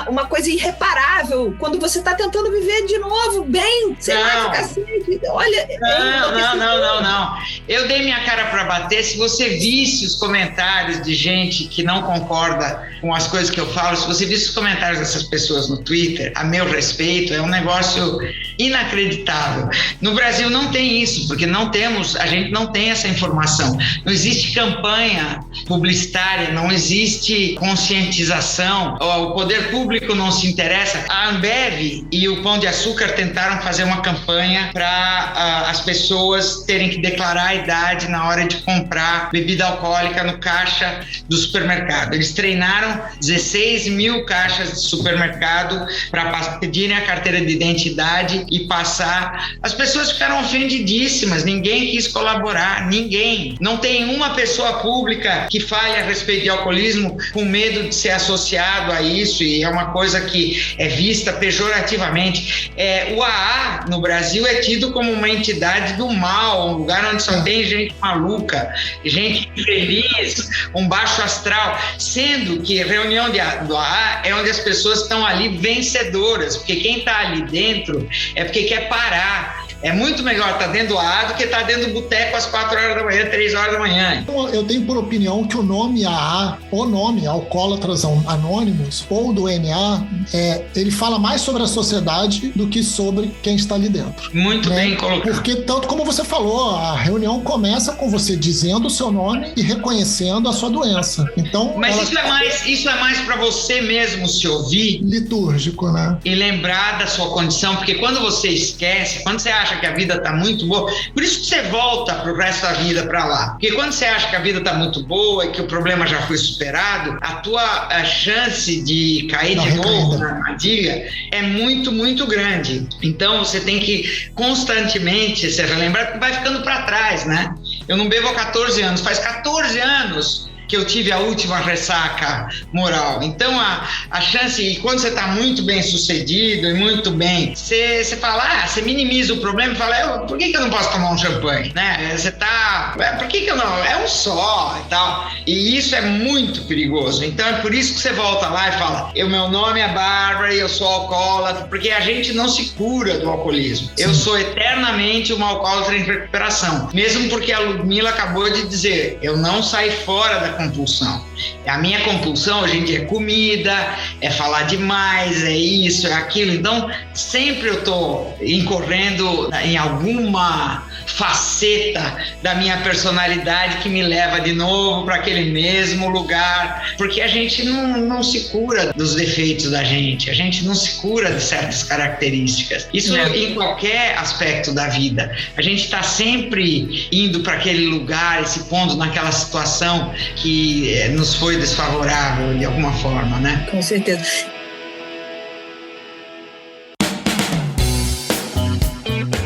uma coisa irreparável quando você tá tentando viver de novo, bem, sei lá, que cacete. Olha... Não. Eu dei minha cara para bater. Se você visse os comentários de gente que não concorda com as coisas que eu falo, se você visse os comentários dessas pessoas no Twitter, a meu respeito, é um negócio inacreditável. No Brasil não tem isso, porque a gente não tem essa informação. Não existe campanha publicitária, não existe conscientização, o poder público não se interessa. A Ambev e o Pão de Açúcar tentaram fazer uma campanha para as pessoas terem que declarar a idade na hora de comprar bebida alcoólica no caixa do supermercado. Eles treinaram 16 mil caixas de supermercado para pedirem a carteira de identidade e passar. As pessoas ficaram ofendidíssimas, ninguém quis colaborar, ninguém. Não tem uma pessoa pública que fale a respeito de alcoolismo com medo de ser associado a isso, e é uma coisa que é vista pejorativamente. O AA no Brasil é tido como uma entidade do mal, um lugar onde só tem gente maluca, gente infeliz, um baixo astral, sendo que reunião do AA é onde as pessoas estão ali vencedoras, porque quem está ali dentro é porque quer parar. É muito melhor estar dentro do AA do que estar dentro do boteco às 4 horas da manhã, 3 horas da manhã. Eu tenho por opinião que o nome AA, o nome Alcoólatras Anônimos, ou do NA, ele fala mais sobre a sociedade do que sobre quem está ali dentro. Muito bem colocado. Porque, tanto como você falou, a reunião começa com você dizendo o seu nome e reconhecendo a sua doença. Então, mas isso é mais para você mesmo se ouvir. Litúrgico, né? E lembrar da sua condição, porque quando você esquece, quando você acha que a vida tá muito boa, por isso que você volta pro resto da vida para lá. Porque quando você acha que a vida tá muito boa e que o problema já foi superado, a tua chance de cair de novo na armadilha é muito, muito grande. Então você tem que constantemente se relembrar que vai ficando para trás, né? Eu não bebo há 14 anos, faz 14 anos que eu tive a última ressaca moral. Então a chance, e quando você está muito bem sucedido e muito bem, você fala, você minimiza o problema e fala, por que eu não posso tomar um champanhe, né? Por que eu não? É um só e tal. E isso é muito perigoso. Então é por isso que você volta lá e fala, meu nome é Bárbara e eu sou alcoólatra, porque a gente não se cura do alcoolismo. Sim. Eu sou eternamente uma alcoólatra em recuperação. Mesmo porque a Ludmila acabou de dizer, eu não saí fora da compulsão. A minha compulsão hoje em dia é comida, é falar demais, é isso, é aquilo. Então, sempre eu estou incorrendo em alguma faceta da minha personalidade que me leva de novo para aquele mesmo lugar, porque a gente não se cura dos defeitos da gente, a gente não se cura de certas características. Isso em qualquer aspecto da vida. A gente está sempre indo para aquele lugar e se pondo naquela situação que nos foi desfavorável de alguma forma, né? Com certeza.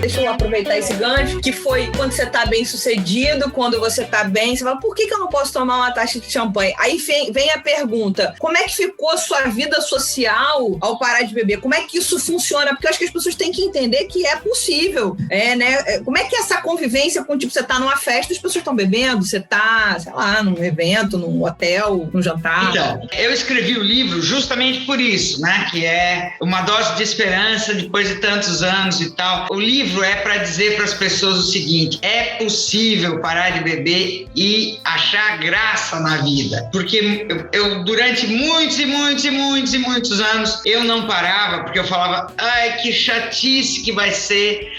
Deixa eu aproveitar esse gancho, que foi quando você tá bem sucedido, quando você tá bem, você fala, por que eu não posso tomar uma taça de champanhe? Aí vem a pergunta, como é que ficou a sua vida social ao parar de beber? Como é que isso funciona? Porque eu acho que as pessoas têm que entender que é possível, né? Como é que é essa convivência com, tipo, você tá numa festa, as pessoas estão bebendo, você tá, sei lá, num evento, num hotel, num jantar? Então, eu escrevi o livro justamente por isso, né? Que é uma dose de esperança depois de tantos anos e tal. O livro é para dizer para as pessoas o seguinte, é possível parar de beber e achar graça na vida, porque eu durante muitos anos eu não parava, porque eu falava, que chatice que vai ser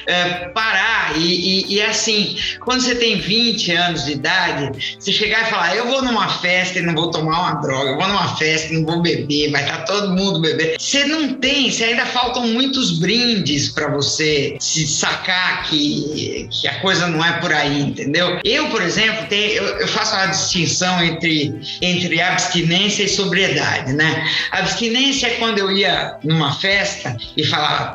parar, e assim, quando você tem 20 anos de idade, você chegar e falar, eu vou numa festa e não vou tomar uma droga, eu vou numa festa e não vou beber, vai estar todo mundo bebendo, você ainda faltam muitos brindes para você se sacar que a coisa não é por aí, entendeu? Eu, por exemplo, eu faço uma distinção entre abstinência e sobriedade, né? A abstinência é quando eu ia numa festa e falava,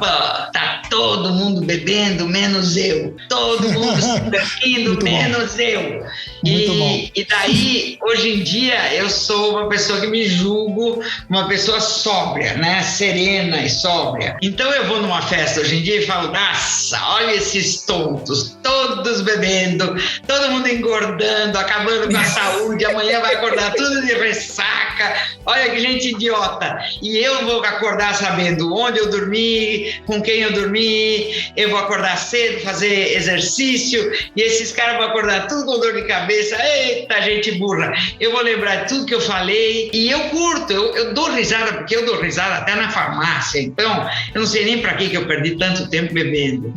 tá todo mundo bebendo, menos eu. Todo mundo se divertindo, menos eu. E daí, hoje em dia, eu sou uma pessoa que me julgo uma pessoa sóbria, né? Serena e sóbria. Então eu vou numa festa hoje em dia e falo, nossa, olha esses tontos, todos bebendo, todo mundo engordando, acabando com a saúde, amanhã vai acordar tudo de ressaca, olha que gente idiota. E eu vou acordar sabendo onde eu dormi, com quem eu dormi, eu vou acordar cedo, fazer exercício, e esses caras vão acordar tudo com dor de cabeça. Eita, gente burra. Eu vou lembrar de tudo que eu falei, e eu curto, eu dou risada, porque eu dou risada até na farmácia, então eu não sei nem pra que eu perdi tanto tempo bebendo.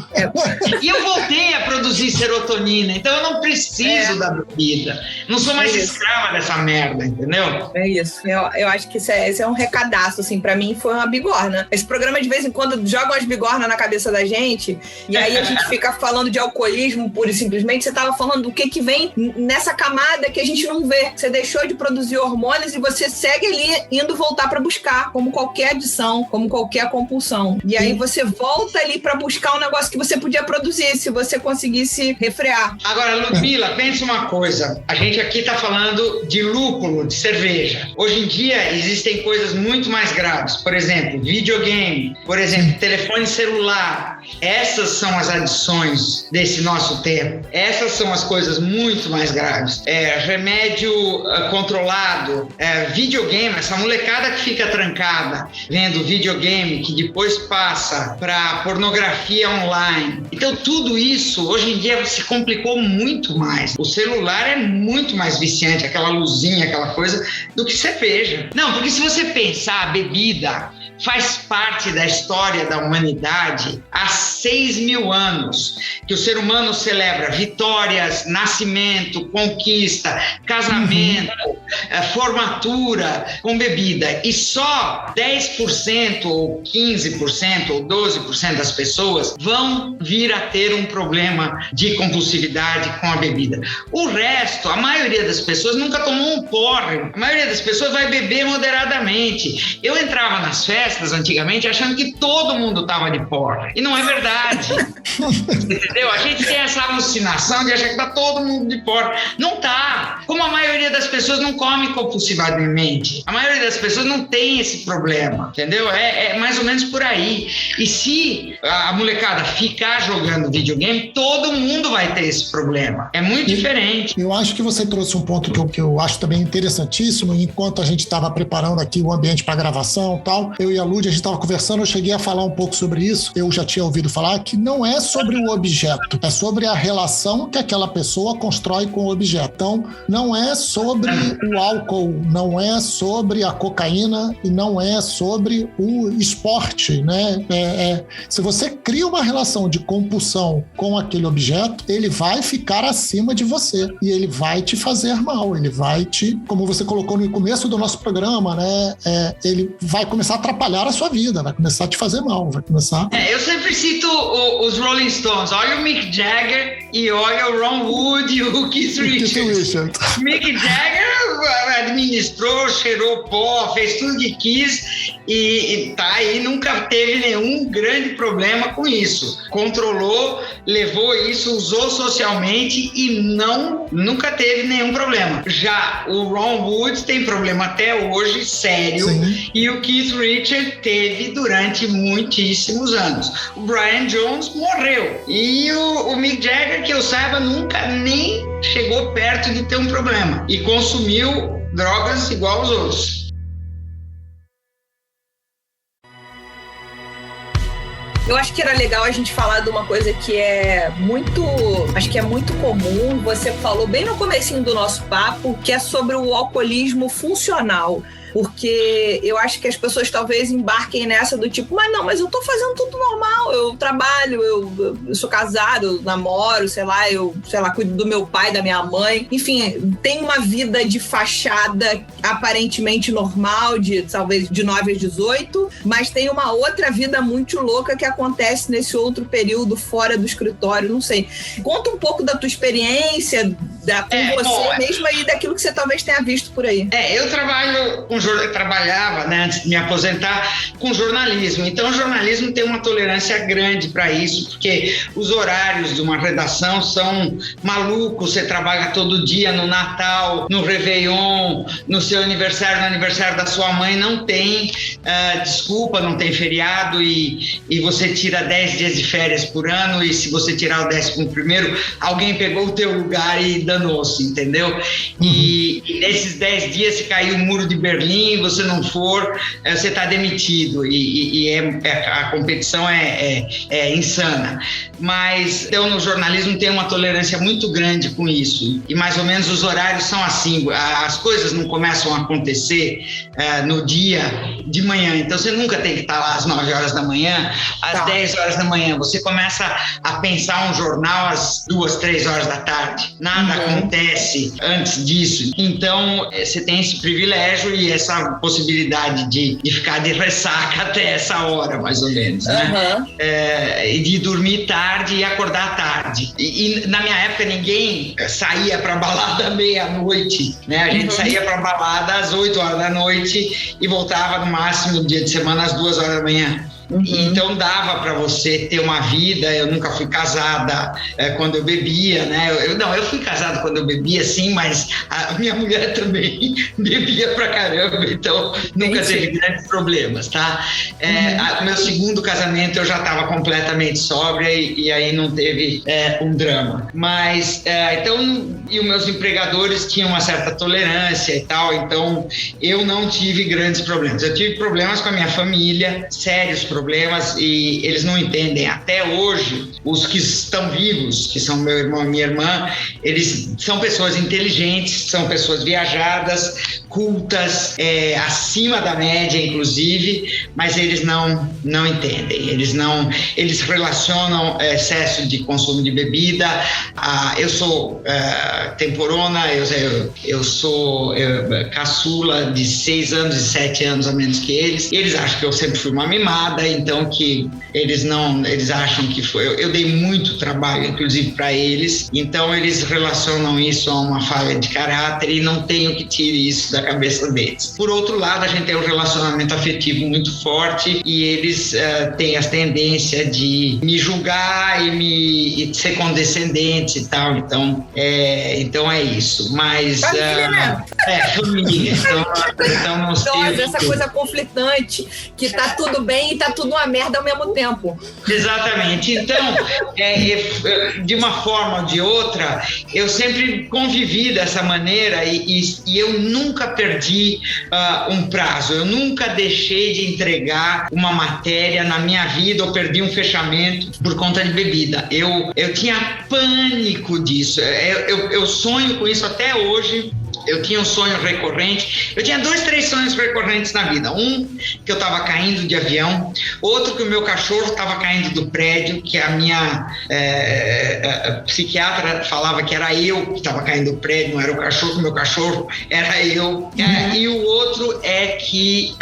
E eu voltei a produzir serotonina, então eu não preciso da bebida. Não sou mais escrava dessa merda, entendeu? É isso. Eu acho que esse é um recadaço, assim, pra mim foi uma bigorna. Esse programa, de vez em quando, joga umas bigornas na cabeça da gente, e aí a gente fica falando de alcoolismo pura e simplesmente. Você tava falando do que vem nessa camada que a gente não vê. Você deixou de produzir hormônios e você segue ali indo voltar pra buscar, como qualquer adição, como qualquer compulsão. E aí você volta ali pra buscar um negócio que você podia produzir, se você conseguisse refrear. Agora, Ludmila, pensa uma coisa. A gente aqui tá falando de lúpulo, de cerveja. Hoje em dia existem coisas muito mais graves. Por exemplo, videogame. Por exemplo, telefone celular. Essas são as adições desse nosso tempo. Essas são as coisas muito mais graves. Remédio controlado, videogame, essa molecada que fica trancada vendo videogame, que depois passa para pornografia online. Então tudo isso hoje em dia se complicou muito mais. O celular é muito mais viciante, aquela luzinha, aquela coisa, do que cerveja. Não, porque se você pensar, a bebida faz parte da história da humanidade há 6.000 anos, que o ser humano celebra vitórias, nascimento, conquista, casamento, formatura com bebida, e só 10% ou 15% ou 12% das pessoas vão vir a ter um problema de compulsividade com a bebida. O resto, a maioria das pessoas nunca tomou um porre, a maioria das pessoas vai beber moderadamente. Eu entrava nas festas antigamente achando que todo mundo estava de porre, e não é verdade. Entendeu? A gente tem essa alucinação de achar que tá todo mundo de porre. Não tá. Como a maioria das pessoas não come compulsivamente, a maioria das pessoas não tem esse problema, entendeu? É mais ou menos por aí. E se a molecada ficar jogando videogame, todo mundo vai ter esse problema. É muito diferente. Eu acho que você trouxe um ponto que eu acho também interessantíssimo. Enquanto a gente estava preparando aqui o ambiente para gravação e tal, eu e a Lud, a gente estava conversando, eu cheguei a falar um pouco sobre isso. Eu já tinha ouvido falar que não é sobre o objeto, é sobre a relação que aquela pessoa constrói com o objeto. Então, não é sobre o álcool, não é sobre a cocaína e não é sobre o esporte, né? Se você cria uma relação de compulsão com aquele objeto, ele vai ficar acima de você e ele vai te fazer mal, ele vai te, como você colocou no começo do nosso programa, né? Ele vai começar a atrapalhar a sua vida, vai começar a te fazer mal, vai começar... Eu sempre cito os Rolling Stones, olha o Mick Jagger e olha o Ron Wood e o Keith Richards. Mick Jagger administrou, cheirou pó, fez tudo que quis e tá aí, nunca teve nenhum grande problema com isso. Controlou, levou isso, usou socialmente e nunca teve nenhum problema. Já o Ron Wood tem problema até hoje, sério. Sim. E o Keith Richards teve durante muitíssimos anos. O Brian Jones morreu. E o Mick Jagger, que eu saiba, nunca nem chegou perto de ter um problema. E consumiu drogas igual aos outros. Eu acho que era legal a gente falar de uma coisa que acho que é muito comum. Você falou bem no comecinho do nosso papo, que é sobre o alcoolismo funcional. Porque eu acho que as pessoas talvez embarquem nessa do tipo, mas eu tô fazendo tudo normal, eu trabalho, eu sou casado, eu namoro, eu cuido do meu pai, da minha mãe, enfim, tem uma vida de fachada aparentemente normal, talvez de 9 às 18, mas tem uma outra vida muito louca que acontece nesse outro período fora do escritório, não sei. Conta um pouco da tua experiência com você mesmo aí, daquilo que você talvez tenha visto por aí. Eu trabalho com trabalhava, né, antes de me aposentar, com jornalismo. Então, o jornalismo tem uma tolerância grande para isso, porque os horários de uma redação são malucos. Você trabalha todo dia no Natal, no Réveillon, no seu aniversário, no aniversário da sua mãe, não tem desculpa, não tem feriado e você tira 10 dias de férias por ano e se você tirar o 11º, alguém pegou o teu lugar e danou-se, entendeu? E nesses 10 dias, se cair o muro de Berlim, você não for, você está demitido e a competição é insana. Mas então no jornalismo tem uma tolerância muito grande com isso e mais ou menos os horários são assim, as coisas não começam a acontecer no dia de manhã, então você nunca tem que estar lá às 9 horas da manhã, às 10 horas da manhã, você começa a pensar um jornal às 2, 3 horas da tarde, nada acontece antes disso, então você tem esse privilégio e essa possibilidade de ficar de ressaca até essa hora, mais ou menos, né? E de dormir tarde e acordar tarde. E na minha época ninguém saía pra balada meia-noite, né? A gente saía pra balada às 8 horas da noite e voltava no máximo dia de semana às 2 horas da manhã. Então dava para você ter uma vida. Eu nunca fui casada quando eu bebia, né? Eu fui casado quando eu bebia, sim, mas a minha mulher também bebia pra caramba, então nunca teve grandes problemas, tá? Meu segundo casamento eu já estava completamente sóbria e aí não teve um drama. Mas, e os meus empregadores tinham uma certa tolerância e tal, então eu não tive grandes problemas. Eu tive problemas com a minha família, sérios problemas, e eles não entendem. Até hoje, os que estão vivos, que são meu irmão e minha irmã, eles são pessoas inteligentes, são pessoas viajadas, cultas, acima da média, inclusive, mas eles não entendem. Eles relacionam excesso de consumo de bebida. Eu sou temporona, eu sou caçula de 6 anos e 7 anos a menos que eles. Eles acham que eu sempre fui uma mimada, então que eles acham que foi. Eu dei muito trabalho, inclusive, para eles, então eles relacionam isso a uma falha de caráter e não tenho que tirar isso da cabeça deles. Por outro lado, a gente tem um relacionamento afetivo muito forte e eles têm as tendências de me julgar e ser condescendentes e tal, então é isso. Mas família, né? Família. Então não sei. Nossa, essa coisa conflitante, que tá tudo bem e tá tudo uma merda ao mesmo tempo. Exatamente. Então, de uma forma ou de outra, eu sempre convivi dessa maneira e eu nunca perdi um prazo, eu nunca deixei de entregar uma matéria na minha vida ou perdi um fechamento por conta de bebida. Eu tinha pânico disso, eu sonho com isso até hoje. Eu tinha um sonho recorrente, eu tinha 2, 3 sonhos recorrentes na vida. Um, que eu estava caindo de avião, outro que o meu cachorro estava caindo do prédio, que a minha psiquiatra falava que era eu que estava caindo do prédio, não era o cachorro, meu cachorro era eu. E o outro é que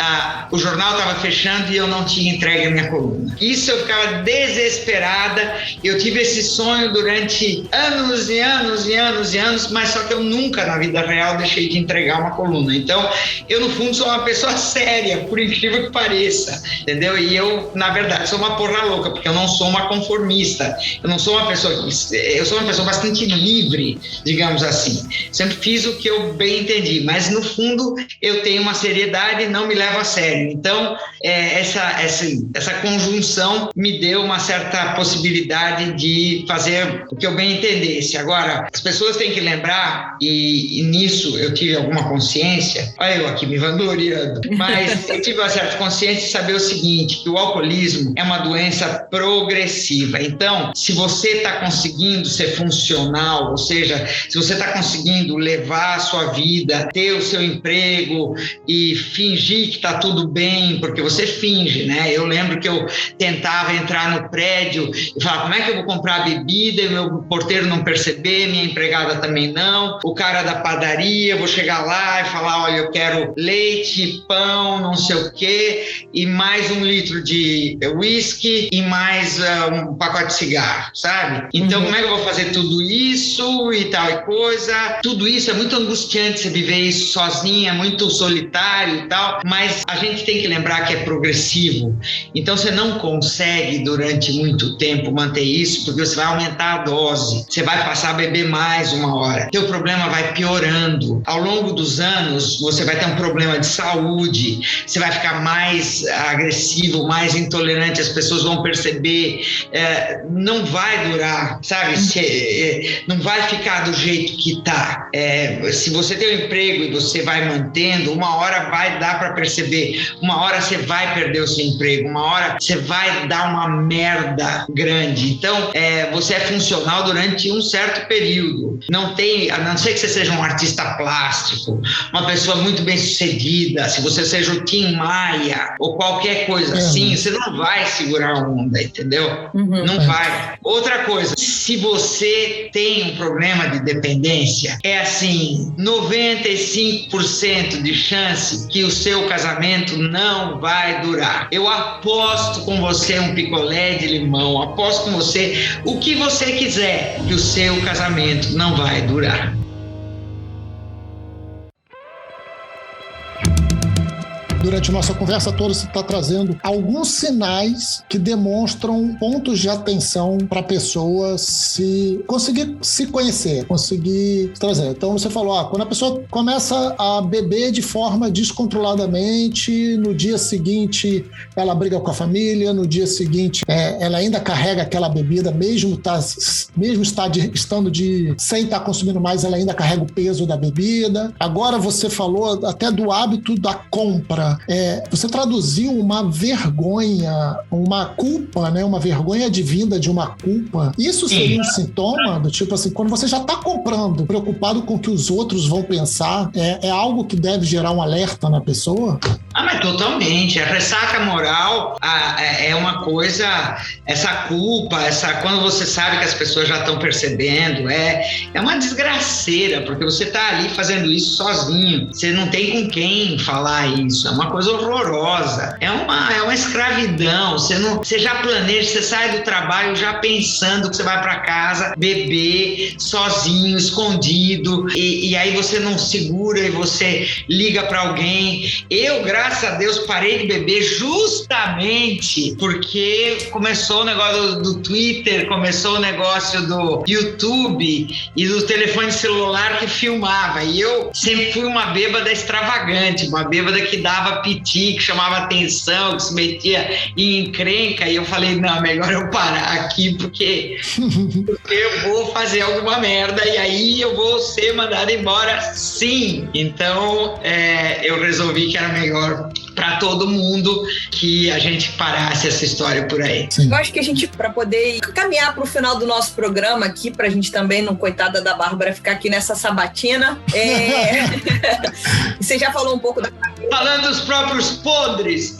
o jornal estava fechando e eu não tinha entregue a minha coluna. Isso eu ficava desesperada, eu tive esse sonho durante anos e anos e anos e anos, mas só que eu nunca na vida real deixei de entregar uma coluna. Então, eu no fundo sou uma pessoa séria, por incrível que pareça, entendeu? E eu, na verdade, sou uma porra louca, porque eu não sou uma conformista. Eu não sou uma pessoa... Eu sou uma pessoa bastante livre, digamos assim. Sempre fiz o que eu bem entendi, mas no fundo eu tenho uma seriedade e não me levo a sério. Então, essa conjunção me deu uma certa possibilidade de fazer o que eu bem entendesse. Agora, as pessoas têm que lembrar, e nisso eu tive alguma consciência, olha eu aqui me vangloriando, mas eu tive uma certa consciência de saber o seguinte, que o alcoolismo é uma doença progressiva. Então, se você está conseguindo ser funcional, ou seja, se você está conseguindo levar a sua vida, ter o seu emprego e fingir que está tudo bem, porque você finge, né? Eu lembro que eu tentava entrar no prédio e falar, como é que eu vou comprar bebida e meu porteiro não perceber, minha empregada também não, o cara da padaria padaria, vou chegar lá e falar, olha, eu quero leite, pão, não sei o quê, e mais 1 litro de whisky e mais um pacote de cigarro, sabe? Então, como é que eu vou fazer tudo isso e tal e coisa? Tudo isso é muito angustiante, você viver isso sozinha, é muito solitário e tal, mas a gente tem que lembrar que é progressivo. Então, você não consegue, durante muito tempo, manter isso, porque você vai aumentar a dose, você vai passar a beber mais uma hora. Teu problema vai piorando. Ao longo dos anos, você vai ter um problema de saúde, você vai ficar mais agressivo, mais intolerante, as pessoas vão perceber, não vai durar, sabe? Não vai ficar do jeito que tá. Se você tem um emprego e você vai mantendo, uma hora vai dar para perceber, uma hora você vai perder o seu emprego, uma hora você vai dar uma merda grande. Então, você é funcional durante um certo período. Não tem, a não ser que você seja um artista plástico, uma pessoa muito bem sucedida, se você seja o Tim Maia ou qualquer coisa assim, você não vai segurar a onda, entendeu? Não vai. Outra coisa, se você tem um problema de dependência, é assim, 95% de chance que o seu casamento não vai durar. Eu aposto com você um picolé de limão, aposto com você o que você quiser, que o seu casamento não vai durar. Durante nossa conversa toda, você está trazendo alguns sinais que demonstram pontos de atenção para a pessoa conseguir se conhecer, conseguir trazer. Então, você falou, quando a pessoa começa a beber de forma descontroladamente, no dia seguinte ela briga com a família, no dia seguinte ela ainda carrega aquela bebida, mesmo estando sem estar consumindo mais, ela ainda carrega o peso da bebida. Agora você falou até do hábito da compra. Você traduziu uma vergonha, uma culpa, né? Uma vergonha advinda de uma culpa. Isso seria um sintoma do tipo assim, quando você já está comprando, preocupado com o que os outros vão pensar, é algo que deve gerar um alerta na pessoa? Mas totalmente. A ressaca moral é uma coisa, essa culpa, quando você sabe que as pessoas já estão percebendo, é uma desgraceira, porque você está ali fazendo isso sozinho, você não tem com quem falar isso, é uma coisa horrorosa, é uma escravidão, você já planeja, você sai do trabalho já pensando que você vai para casa beber sozinho, escondido, e aí você não segura e você liga para alguém. Eu, graças a Deus, parei de beber justamente porque começou o negócio do Twitter, começou o negócio do YouTube e do telefone celular que filmava, e eu sempre fui uma bêbada extravagante, uma bêbada que dava piti, que chamava atenção, que se metia em encrenca, e eu falei, não, melhor eu parar aqui porque eu vou fazer alguma merda e aí eu vou ser mandado embora sim. Então eu resolvi que era melhor para todo mundo que a gente parasse essa história por aí. Sim. Eu acho que a gente, para poder caminhar para o final do nosso programa aqui, para a gente também, não coitada da Bárbara, ficar aqui nessa sabatina, você já falou um pouco da família. Falando dos próprios podres.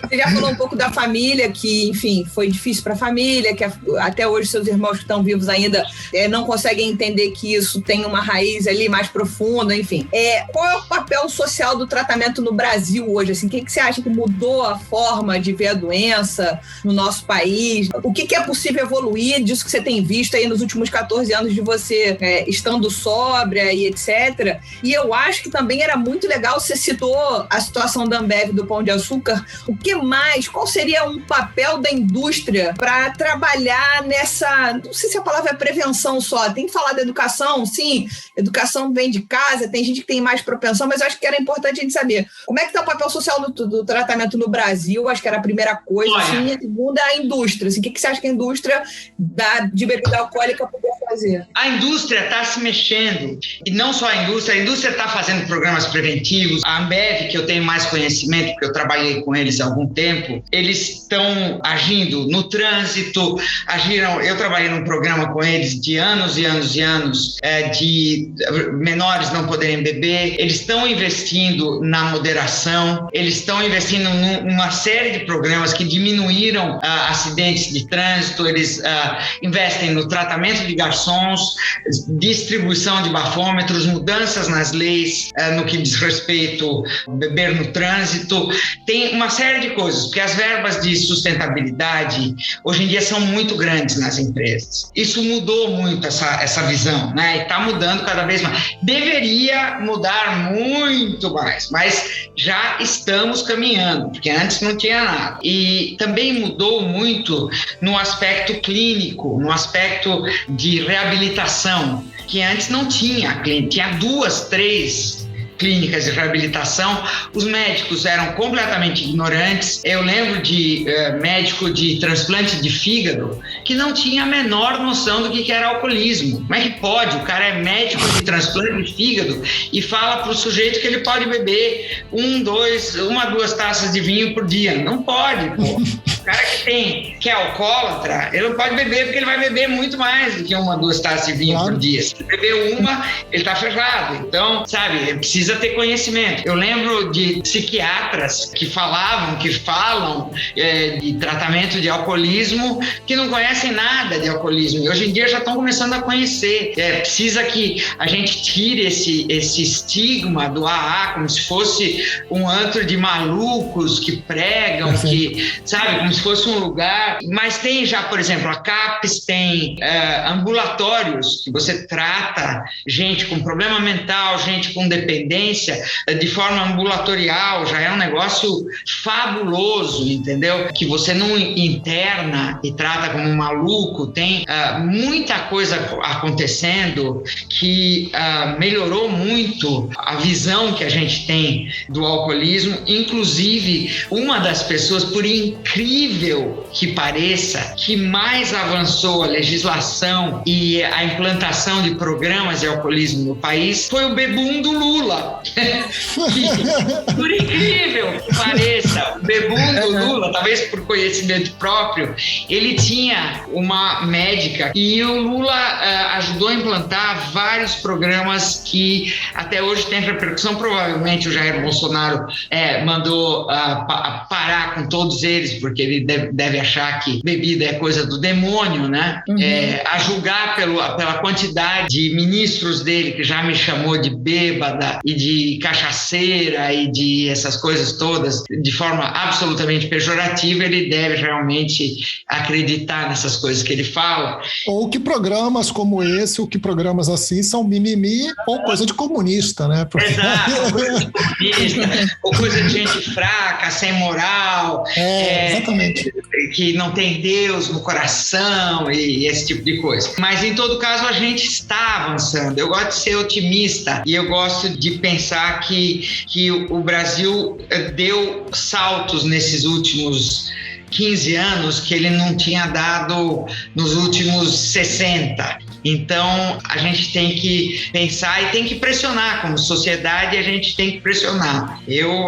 Você já falou um pouco da família, que, enfim, foi difícil para a família, que até hoje seus irmãos que estão vivos ainda não conseguem entender que isso tem uma raiz ali mais profunda, enfim. Qual é o papel social do tratamento no Brasil hoje? Assim, o que você acha que mudou a forma de ver a doença no nosso país? O que é possível evoluir disso que você tem visto aí nos últimos 14 anos de você estando sóbria e etc. E eu acho que também era muito legal, você citou a situação da Ambev, do Pão de Açúcar. O que mais? Qual seria um papel da indústria para trabalhar nessa... Não sei se a palavra é prevenção só. Tem que falar da educação, sim. Educação vem de casa, tem gente que tem mais propensão, mas eu acho que era importante a gente saber como é que está o papel social do tratamento no Brasil. Acho que era a primeira coisa. Assim, e a segunda, a indústria. Assim, o que você acha que a indústria de bebida alcoólica poderia fazer? A indústria está se mexendo. E não só a indústria está fazendo programas preventivos. A Ambev, que eu tenho mais conhecimento, porque eu trabalhei com eles há algum tempo, eles estão agindo no trânsito, eu trabalhei num programa com eles de anos e anos e anos, de menores não poderem beber. Eles estão investindo na moderação reabilitação, eles estão investindo numa série de programas que diminuíram acidentes de trânsito, eles investem no tratamento de garçons, distribuição de bafômetros, mudanças nas leis no que diz respeito a beber no trânsito, tem uma série de coisas, porque as verbas de sustentabilidade hoje em dia são muito grandes nas empresas. Isso mudou muito essa visão, né? E está mudando cada vez mais. Deveria mudar muito mais, mas já estamos caminhando, porque antes não tinha nada. E também mudou muito no aspecto clínico, no aspecto de reabilitação, que antes não tinha, tinha 2, 3 clínicas de reabilitação, os médicos eram completamente ignorantes. Eu lembro de médico de transplante de fígado que não tinha a menor noção do que era alcoolismo. Como é que pode? O cara é médico de transplante de fígado e fala para o sujeito que ele pode beber 1, 2 taças de vinho por dia. Não pode, pô. O cara que é alcoólatra, ele não pode beber porque ele vai beber muito mais do que 1, 2 taças de vinho por dia. Se ele beber uma, ele tá ferrado. Então, sabe, precisa ter conhecimento. Eu lembro de psiquiatras que falam de tratamento de alcoolismo que não conhecem nada de alcoolismo. E hoje em dia já estão começando a conhecer. Precisa que a gente tire esse estigma do AA como se fosse um antro de malucos que pregam, que, sabe, como se fosse um lugar. Mas tem já, por exemplo, a CAPES tem ambulatórios que você trata gente com problema mental, gente com dependência de forma ambulatorial, já é um negócio fabuloso, entendeu? Que você não interna e trata como um maluco. Tem muita coisa acontecendo que melhorou muito a visão que a gente tem do alcoolismo. Inclusive, uma das pessoas, por incrível que pareça, que mais avançou a legislação e a implantação de programas de alcoolismo no país foi o bebum do Lula. Por incrível que pareça, o bebum do Lula, talvez por conhecimento próprio, ele tinha uma médica e o Lula ajudou a implantar vários programas que até hoje têm repercussão. Provavelmente o Jair Bolsonaro mandou parar com todos eles, porque ele deve achar que bebida é coisa do demônio, né? Uhum. A julgar pela quantidade de ministros dele, que já me chamou de bêbada e de cachaceira e de essas coisas todas, de forma absolutamente pejorativa, ele deve realmente acreditar nessas coisas que ele fala. Ou que programas como esse, ou que programas assim são mimimi ou coisa de comunista, né? Porque... Exato, ou coisa de comunista, ou coisa de gente fraca, sem moral, exatamente. Que não tem Deus no coração e esse tipo de coisa. Mas, em todo caso, a gente está avançando. Eu gosto de ser otimista e eu gosto de pensar que o Brasil deu saltos nesses últimos 15 anos que ele não tinha dado nos últimos 60. Então, a gente tem que pensar e tem que pressionar, como sociedade a gente tem que pressionar. Eu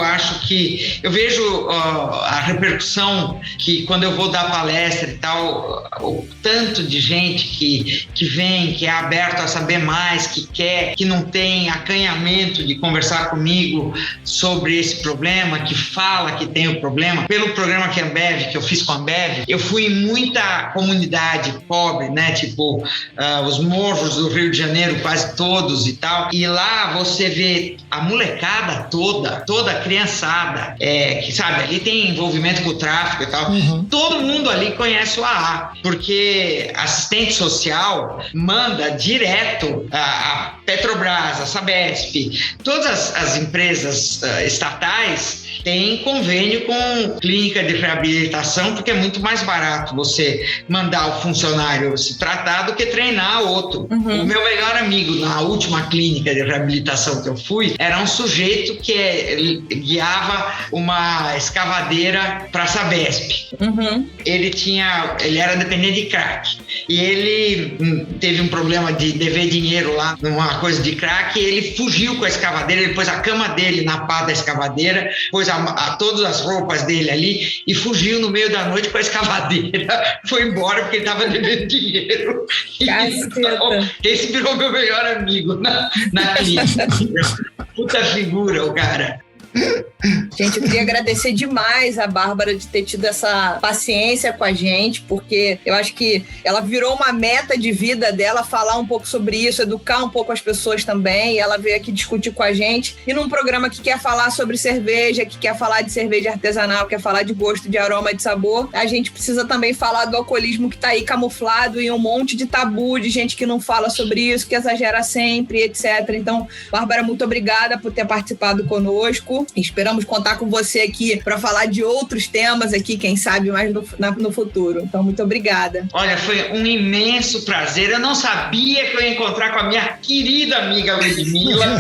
vejo a repercussão que quando eu vou dar palestra e tal, o tanto de gente que vem, que é aberto a saber mais, que quer, que não tem acanhamento de conversar comigo sobre esse problema, que fala que tem o problema. Pelo programa que eu fiz com a Ambev, eu fui em muita comunidade pobre, né, tipo os morros do Rio de Janeiro, quase todos e tal, e lá você vê a molecada toda a criançada, que sabe, ali tem envolvimento com o tráfico e tal, todo mundo ali conhece o AA, porque assistente social manda direto a Petrobras, a Sabesp, todas as empresas estatais têm convênio com clínica de reabilitação, porque é muito mais barato você mandar o funcionário se tratar do que treinar outro. O meu melhor amigo na última clínica de reabilitação que eu fui era um sujeito que guiava uma escavadeira para a Sabesp. Ele era dependente de crack e ele teve um problema de dever dinheiro lá numa coisa de crack e ele fugiu com a escavadeira, ele pôs a cama dele na pá da escavadeira, pôs todas as roupas dele ali e fugiu no meio da noite com a escavadeira, foi embora porque ele estava devendo dinheiro. Então, esse virou meu melhor amigo na clínica. Puta figura o cara. Gente, eu queria agradecer demais a Bárbara de ter tido essa paciência com a gente, porque eu acho que ela virou uma meta de vida dela falar um pouco sobre isso, educar um pouco as pessoas também, e ela veio aqui discutir com a gente. E num programa que quer falar sobre cerveja, que quer falar de cerveja artesanal, quer falar de gosto, de aroma, de sabor, a gente precisa também falar do alcoolismo que tá aí camuflado em um monte de tabu, de gente que não fala sobre isso, que exagera sempre, etc. Então, Bárbara, muito obrigada por ter participado conosco. Esperamos contar com você aqui para falar de outros temas aqui, quem sabe mais no futuro. Então, muito obrigada. Olha, foi um imenso prazer. Eu não sabia que eu ia encontrar com a minha querida amiga Ludmila.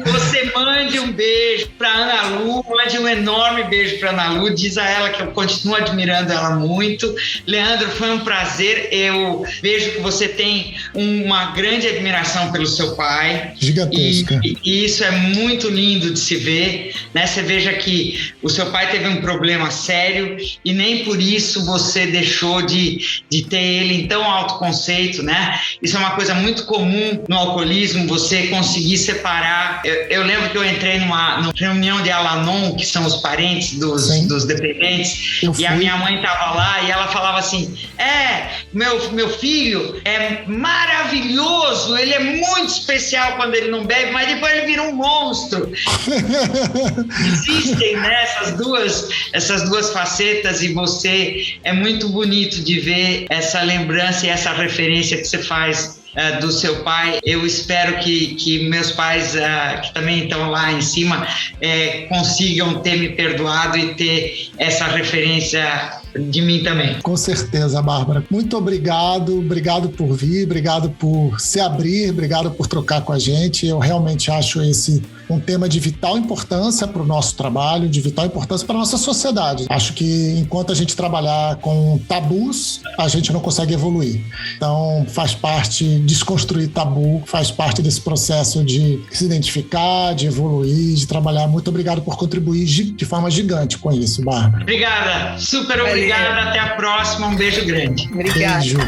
Você mande um beijo para Ana Lu, mande um enorme beijo para Ana Lu. Diz a ela que eu continuo admirando ela muito. Leandro, foi um prazer. Eu vejo que você tem uma grande admiração pelo seu pai. Gigantesca. E isso é muito lindo de se ver, né? Você veja que o seu pai teve um problema sério e nem por isso você deixou de ter ele em tão alto conceito, né? Isso é uma coisa muito comum no alcoolismo, você conseguir separar. Eu lembro que eu entrei numa reunião de Al-Anon, que são os parentes dos dependentes, e a minha mãe estava lá e ela falava assim, meu filho é maravilhoso, ele é muito especial quando ele não bebe, mas depois ele vira um monstro. Existem, né, essas duas facetas, e você é muito bonito de ver essa lembrança e essa referência que você faz do seu pai. Eu espero que meus pais, que também estão lá em cima, consigam ter me perdoado e ter essa referência de mim também. Com certeza, Bárbara. Muito obrigado por vir, obrigado por se abrir, obrigado por trocar com a gente. Eu realmente acho esse um tema de vital importância para o nosso trabalho, de vital importância para a nossa sociedade. Acho que enquanto a gente trabalhar com tabus, a gente não consegue evoluir. Então, faz parte desconstruir tabu, faz parte desse processo de se identificar, de evoluir, de trabalhar. Muito obrigado por contribuir de forma gigante com isso, Bárbara. Obrigada, super obrigada. Até a próxima. Um beijo grande. Obrigada. Beijo.